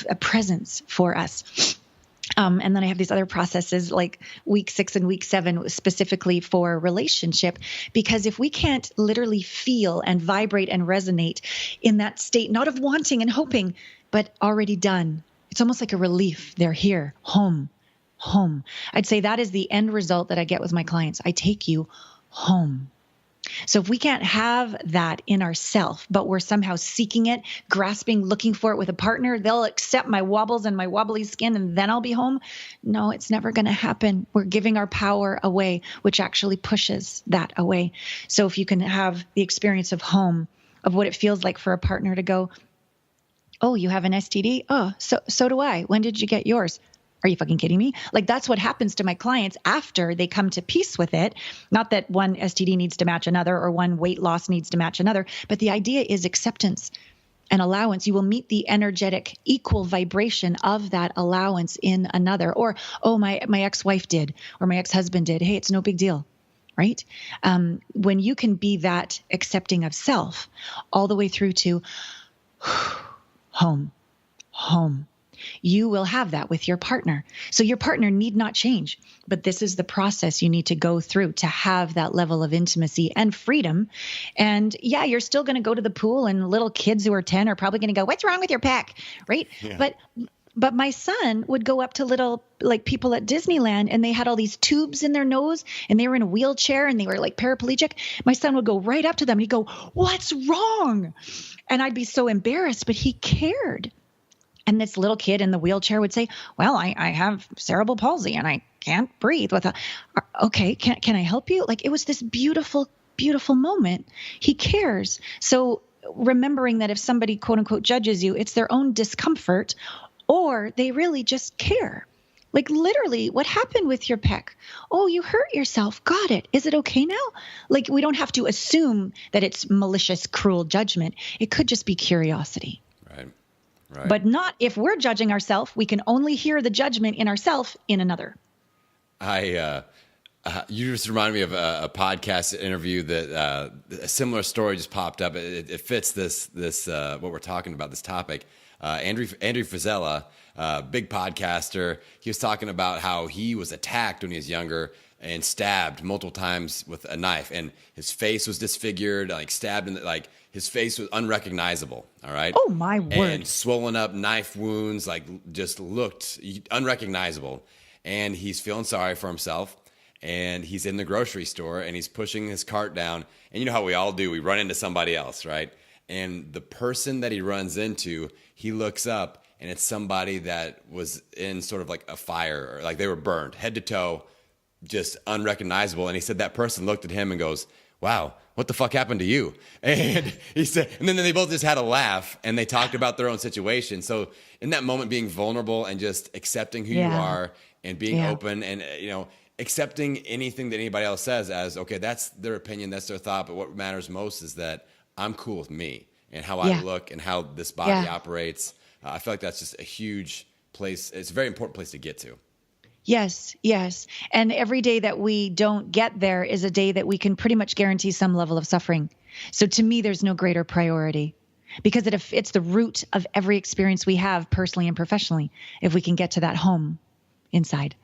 [SPEAKER 2] a presence for us. And then I have these other processes like week 6 and week 7 specifically for relationship, because if we can't literally feel and vibrate and resonate in that state, not of wanting and hoping, but already done, it's almost like a relief. They're here, home. I'd say that is the end result that I get with my clients. I take you home. So if we can't have that in ourself, but we're somehow seeking it, grasping, looking for it with a partner, they'll accept my wobbles and my wobbly skin and then I'll be home. No, it's never going to happen. We're giving our power away, which actually pushes that away. So if you can have the experience of home, of what it feels like for a partner to go, oh, you have an STD? Oh, so do I. When did you get yours? Are you fucking kidding me? Like, that's what happens to my clients after they come to peace with it. Not that one STD needs to match another or one weight loss needs to match another, but the idea is acceptance and allowance. You will meet the energetic equal vibration of that allowance in another. Or, oh, my ex-wife did, or my ex-husband did. Hey, it's no big deal, right? When you can be that accepting of self all the way through to home. You will have that with your partner. So your partner need not change, but this is the process you need to go through to have that level of intimacy and freedom. And yeah, you're still going to go to the pool, and little kids who are 10 are probably going to go, what's wrong with your pec? Right. Yeah. But my son would go up to little like people at Disneyland, and they had all these tubes in their nose and they were in a wheelchair and they were like paraplegic. My son would go right up to them and he'd go, what's wrong? And I'd be so embarrassed, but he cared. And this little kid in the wheelchair would say, well, I have cerebral palsy and I can't breathe okay, can I help you? Like, it was this beautiful, beautiful moment. He cares. So remembering that if somebody quote unquote judges you, it's their own discomfort, or they really just care. Like, literally, what happened with your pec? Oh, you hurt yourself. Got it. Is it okay now? Like, we don't have to assume that it's malicious, cruel judgment. It could just be curiosity. Right. But not if we're judging ourselves. We can only hear the judgment in ourselves in another.
[SPEAKER 1] You just reminded me of a podcast interview that a similar story just popped up. It fits this what we're talking about, this topic. Andrew Frisella, big podcaster, he was talking about how he was attacked when he was younger and stabbed multiple times with a knife, and his face was disfigured, like stabbed, and like his face was unrecognizable. All right.
[SPEAKER 2] Oh my word!
[SPEAKER 1] And swollen up knife wounds, like just looked unrecognizable. And he's feeling sorry for himself. And he's in the grocery store and he's pushing his cart down. And you know how we all do? We run into somebody else, right? And the person that he runs into, he looks up and it's somebody that was in sort of like a fire, or like they were burned head to toe, just unrecognizable. And he said that person looked at him and goes, wow, what the fuck happened to you? And he said, and then they both just had a laugh and they talked about their own situation. So in that moment, being vulnerable and just accepting who you are and being open and, accepting anything that anybody else says as, okay, that's their opinion, that's their thought. But what matters most is that I'm cool with me and how I look and how this body operates. I feel like that's just a huge place. It's a very important place to get to.
[SPEAKER 2] Yes. And every day that we don't get there is a day that we can pretty much guarantee some level of suffering. So to me, there's no greater priority. because it's the root of every experience we have personally and professionally, if we can get to that home inside.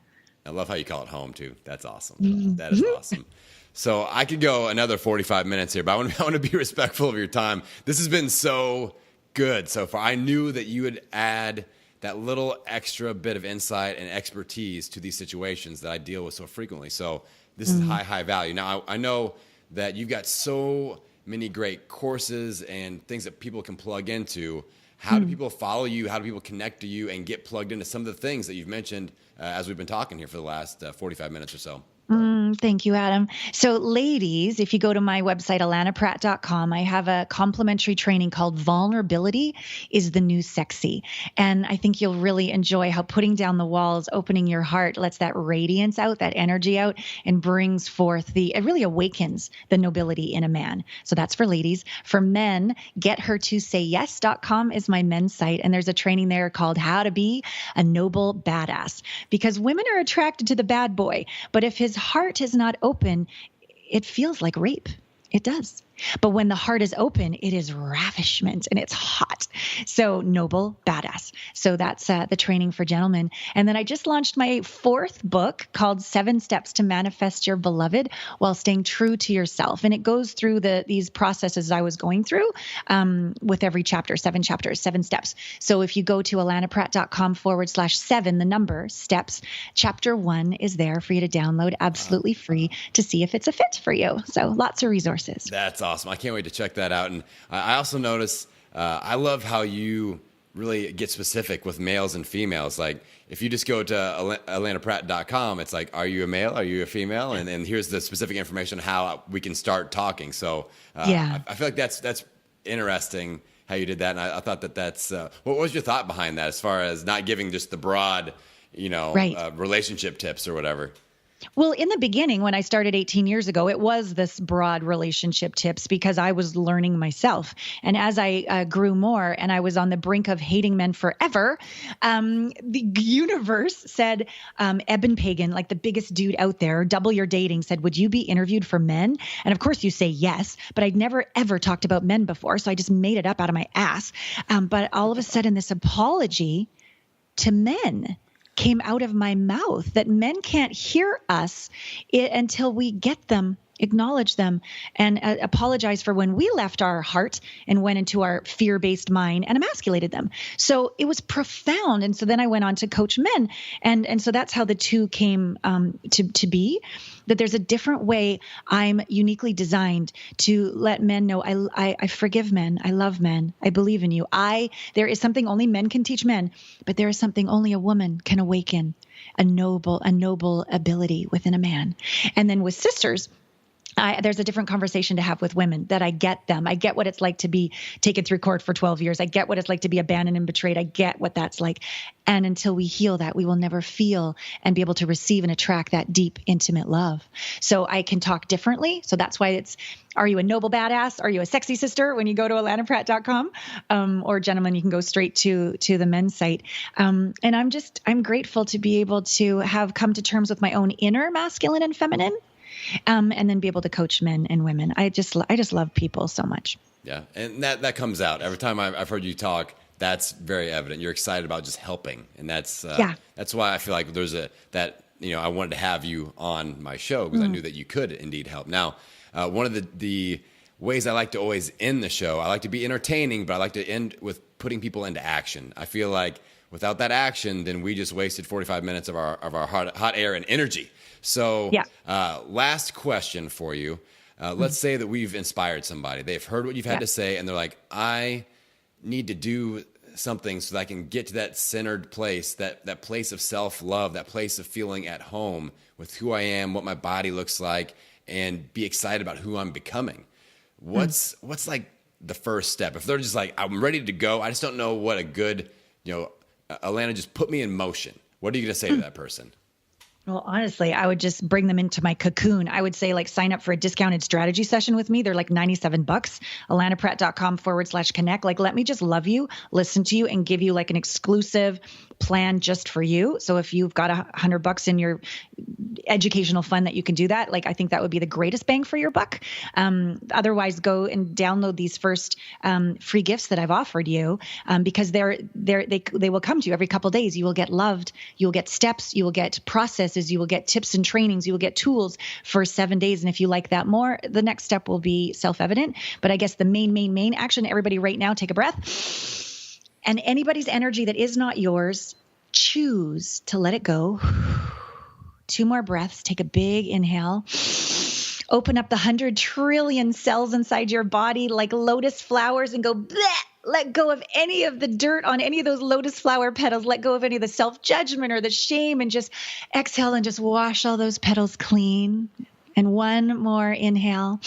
[SPEAKER 1] I love how you call it home too. That's awesome. That is awesome. So I could go another 45 minutes here, but I want to be respectful of your time. This has been so good so far. I knew that you would add that little extra bit of insight and expertise to these situations that I deal with so frequently. So this is high value. Now, I know that you've got so many great courses and things that people can plug into. How do people follow you? How do people connect to you and get plugged into some of the things that you've mentioned as we've been talking here for the last 45 minutes or so?
[SPEAKER 2] Thank you, Adam. So ladies, if you go to my website, allanapratt.com, I have a complimentary training called Vulnerability is the New Sexy. And I think you'll really enjoy how putting down the walls, opening your heart, lets that radiance out, that energy out, and brings forth it really awakens the nobility in a man. So that's for ladies. For men, gethertosayyes.com is my men's site. And there's a training there called How to Be a Noble Badass, because women are attracted to the bad boy. But if his heart is not open, it feels like rape. It does. But when the heart is open, it is ravishment and it's hot. So noble, badass. So that's the training for gentlemen. And then I just launched my 4th book called 7 Steps to Manifest Your Beloved While Staying True to Yourself. And it goes through these processes I was going through with every chapter, 7 chapters, 7 steps. So if you go to allanapratt.com/7, the number, steps, chapter 1 is there for you to download absolutely free to see if it's a fit for you. So lots of resources.
[SPEAKER 1] That's awesome. I can't wait to check that out. And I also notice, I love how you really get specific with males and females. Like if you just go to allanapratt.com, it's like, are you a male? Are you a female? And here's the specific information on how we can start talking. So I feel like that's interesting how you did that. And I thought that's, what was your thought behind that as far as not giving just the broad, relationship tips or whatever?
[SPEAKER 2] Well, in the beginning, when I started 18 years ago, it was this broad relationship tips because I was learning myself. And as I grew more and I was on the brink of hating men forever, the universe said, Eben Pagan, like the biggest dude out there, Double Your Dating, said, would you be interviewed for men? And of course you say yes, but I'd never, ever talked about men before. So I just made it up out of my ass. But all of a sudden, this apology to men came out of my mouth, that men can't hear us until we get them, acknowledge them, and apologize for when we left our heart and went into our fear-based mind and emasculated them. So it was profound. And so then I went on to coach men. And so that's how the two came to be, that there's a different way I'm uniquely designed to let men know I forgive men. I love men. I believe in you. There is something only men can teach men, but there is something only a woman can awaken, a noble ability within a man. And then with sisters, there's a different conversation to have with women, that I get them. I get what it's like to be taken through court for 12 years. I get what it's like to be abandoned and betrayed. I get what that's like. And until we heal that, we will never feel and be able to receive and attract that deep, intimate love. So I can talk differently. So that's why are you a noble badass? Are you a sexy sister when you go to allanapratt.com? Or gentlemen, you can go straight to the men's site. And I'm grateful to be able to have come to terms with my own inner masculine and feminine. And then be able to coach men and women. I just love people so much.
[SPEAKER 1] Yeah. And that comes out every time I've heard you talk. That's very evident. You're excited about just helping. And that's why I feel like there's I wanted to have you on my show, because I knew that you could indeed help. Now, one of the ways I like to always end the show, I like to be entertaining, but I like to end with putting people into action. I feel like without that action, then we just wasted 45 minutes of our hot air and energy. So last question for you. Let's say that we've inspired somebody. They've heard what you've had to say, and they're like, I need to do something so that I can get to that centered place, that place of self-love, that place of feeling at home with who I am, what my body looks like, and be excited about who I'm becoming. What's like the first step? If they're just like, I'm ready to go, I just don't know what a good, Allana, just put me in motion. What are you going to say to that person?
[SPEAKER 2] Well, honestly, I would just bring them into my cocoon. I would say like sign up for a discounted strategy session with me. They're like $97, allanapratt.com/connect. Like, let me just love you, listen to you, and give you like an exclusive plan just for you. So if you've got $100 in your educational fund that you can do that, like, I think that would be the greatest bang for your buck. Otherwise, go and download these first free gifts that I've offered you, because they will come to you every couple of days. You will get loved. You will get steps. You will get processes. You will get tips and trainings. You will get tools for 7 days. And if you like that more, the next step will be self-evident. But I guess the main action, everybody right now, take a breath. And anybody's energy that is not yours, choose to let it go. 2 more breaths. Take a big inhale. Open up the 100 trillion cells inside your body like lotus flowers and go bleh. Let go of any of the dirt on any of those lotus flower petals. Let go of any of the self-judgment or the shame, and just exhale and just wash all those petals clean. And 1 more inhale.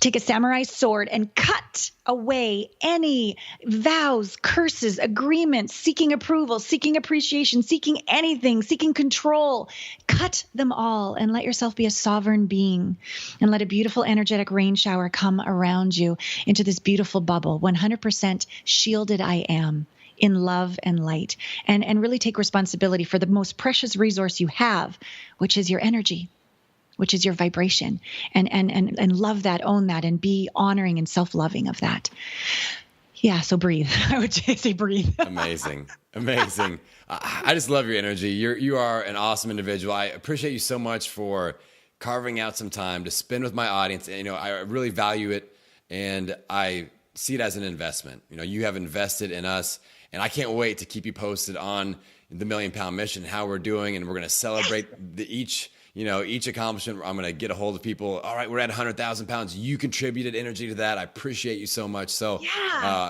[SPEAKER 2] Take a samurai sword and cut away any vows, curses, agreements, seeking approval, seeking appreciation, seeking anything, seeking control. Cut them all and let yourself be a sovereign being, and let a beautiful energetic rain shower come around you into this beautiful bubble. 100% shielded I am in love and light, and really take responsibility for the most precious resource you have, which is your energy, which is your vibration, and love that, own that, and be honoring and self-loving of that. Yeah. So breathe. I would say breathe.
[SPEAKER 1] Amazing. I just love your energy. You are an awesome individual. I appreciate you so much for carving out some time to spend with my audience. And, I really value it, and I see it as an investment. You have invested in us, and I can't wait to keep you posted on the Million Pound Mission, how we're doing, and we're going to celebrate each accomplishment. I'm going to get a hold of people. All right, we're at 100,000 pounds. You contributed energy to that. I appreciate you so much. So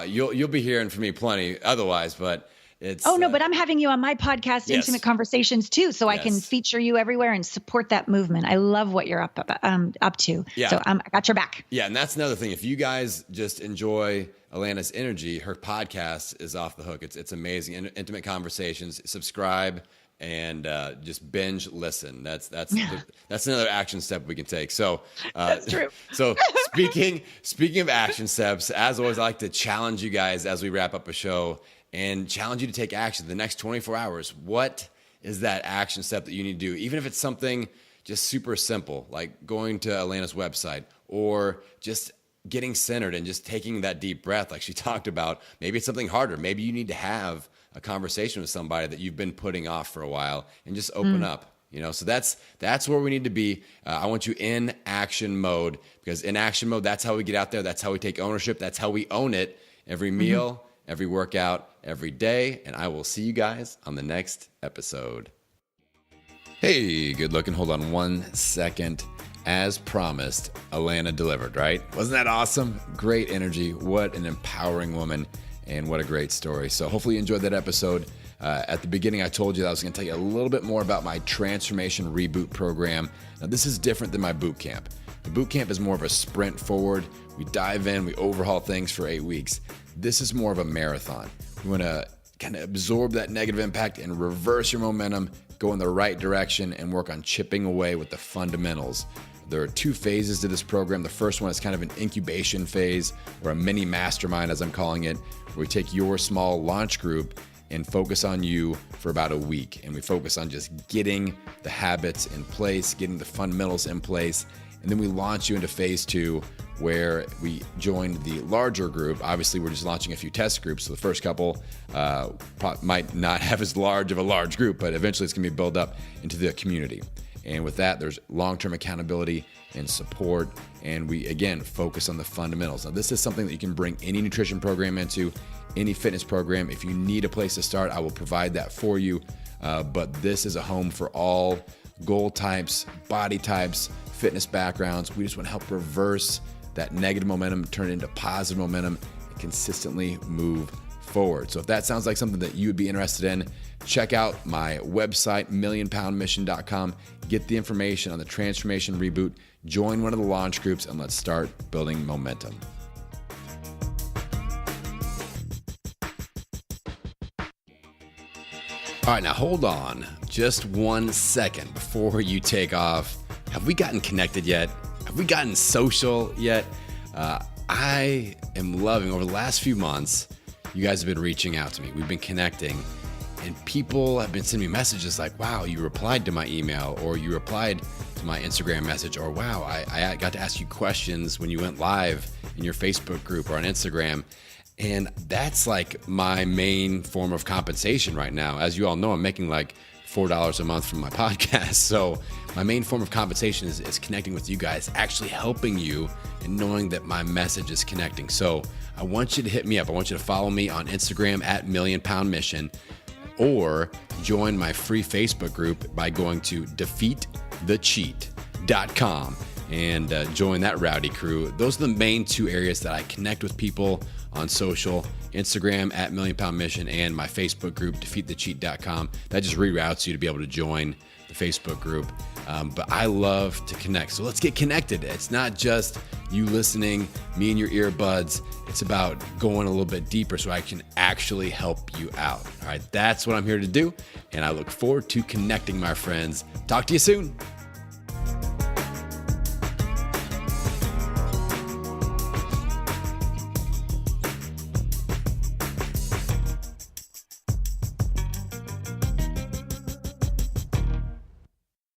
[SPEAKER 1] you'll be hearing from me plenty otherwise, but it's...
[SPEAKER 2] Oh, no, but I'm having you on my podcast,
[SPEAKER 1] yes.
[SPEAKER 2] Intimate Conversations, too, so I can feature you everywhere and support that movement. I love what you're up to.
[SPEAKER 1] Yeah.
[SPEAKER 2] So I got your back.
[SPEAKER 1] Yeah, and that's another thing. If you guys just enjoy Allana's energy, her podcast is off the hook. It's amazing. Intimate Conversations. Subscribe and just binge listen. That's another action step we can take. So
[SPEAKER 2] that's true.
[SPEAKER 1] So speaking of action steps, as always, I like to challenge you guys as we wrap up a show and challenge you to take action the next 24 hours. What is that action step that you need to do? Even if it's something just super simple, like going to Allana's website, or just getting centered and just taking that deep breath like she talked about. Maybe it's something harder. Maybe you need to have a conversation with somebody that you've been putting off for a while and just open up. So that's where we need to be. I want you in action mode, because in action mode, that's how we get out there. That's how we take ownership. That's how we own it every meal, every workout, every day. And I will see you guys on the next episode. Hey, good looking. Hold on 1 second. As promised, Allana delivered, right? Wasn't that awesome? Great energy. What an empowering woman, and what a great story. So hopefully you enjoyed that episode. At the beginning, I told you that I was going to tell you a little bit more about my Transformation Reboot program. Now, this is different than my boot camp. The boot camp is more of a sprint forward. We dive in, we overhaul things for 8 weeks. This is more of a marathon. We want to kind of absorb that negative impact and reverse your momentum, go in the right direction, and work on chipping away with the fundamentals. There are 2 phases to this program. The first one is kind of an incubation phase, or a mini mastermind, as I'm calling it, where we take your small launch group and focus on you for about a week. And we focus on just getting the habits in place, getting the fundamentals in place. And then we launch you into phase 2, where we join the larger group. Obviously, we're just launching a few test groups. So the first couple might not have as large of a large group, but eventually it's going to be built up into the community. And with that, there's long-term accountability and support. And we, again, focus on the fundamentals. Now, this is something that you can bring any nutrition program into, any fitness program. If you need a place to start, I will provide that for you. But this is a home for all goal types, body types, fitness backgrounds. We just want to help reverse that negative momentum, turn it into positive momentum, and consistently move forward. So if that sounds like something that you would be interested in, check out my website, millionpoundmission.com. Get the information on the Transformation Reboot, join one of the launch groups, and let's start building momentum. All right, now hold on just 1 second before you take off. Have we gotten connected yet? Have we gotten social yet? I am loving, over the last few months, you guys have been reaching out to me. We've been connecting, and people have been sending me messages like, wow, you replied to my email, or you replied to my Instagram message, or wow, I got to ask you questions when you went live in your Facebook group or on Instagram. And that's like my main form of compensation right now. As you all know, I'm making like $4 a month from my podcast. So my main form of compensation is connecting with you guys, actually helping you and knowing that my message is connecting. So I want you to hit me up. I want you to follow me on Instagram at Million Pound Mission, or join my free Facebook group by going to defeatthecheat.com and join that rowdy crew. Those are the main two areas that I connect with people on social: Instagram at Million Pound Mission, and my Facebook group, defeatthecheat.com. That just reroutes you to be able to join the Facebook group. But I love to connect. So let's get connected. It's not just you listening, me and your earbuds. It's about going a little bit deeper so I can actually help you out. All right, that's what I'm here to do. And I look forward to connecting, my friends. Talk to you soon.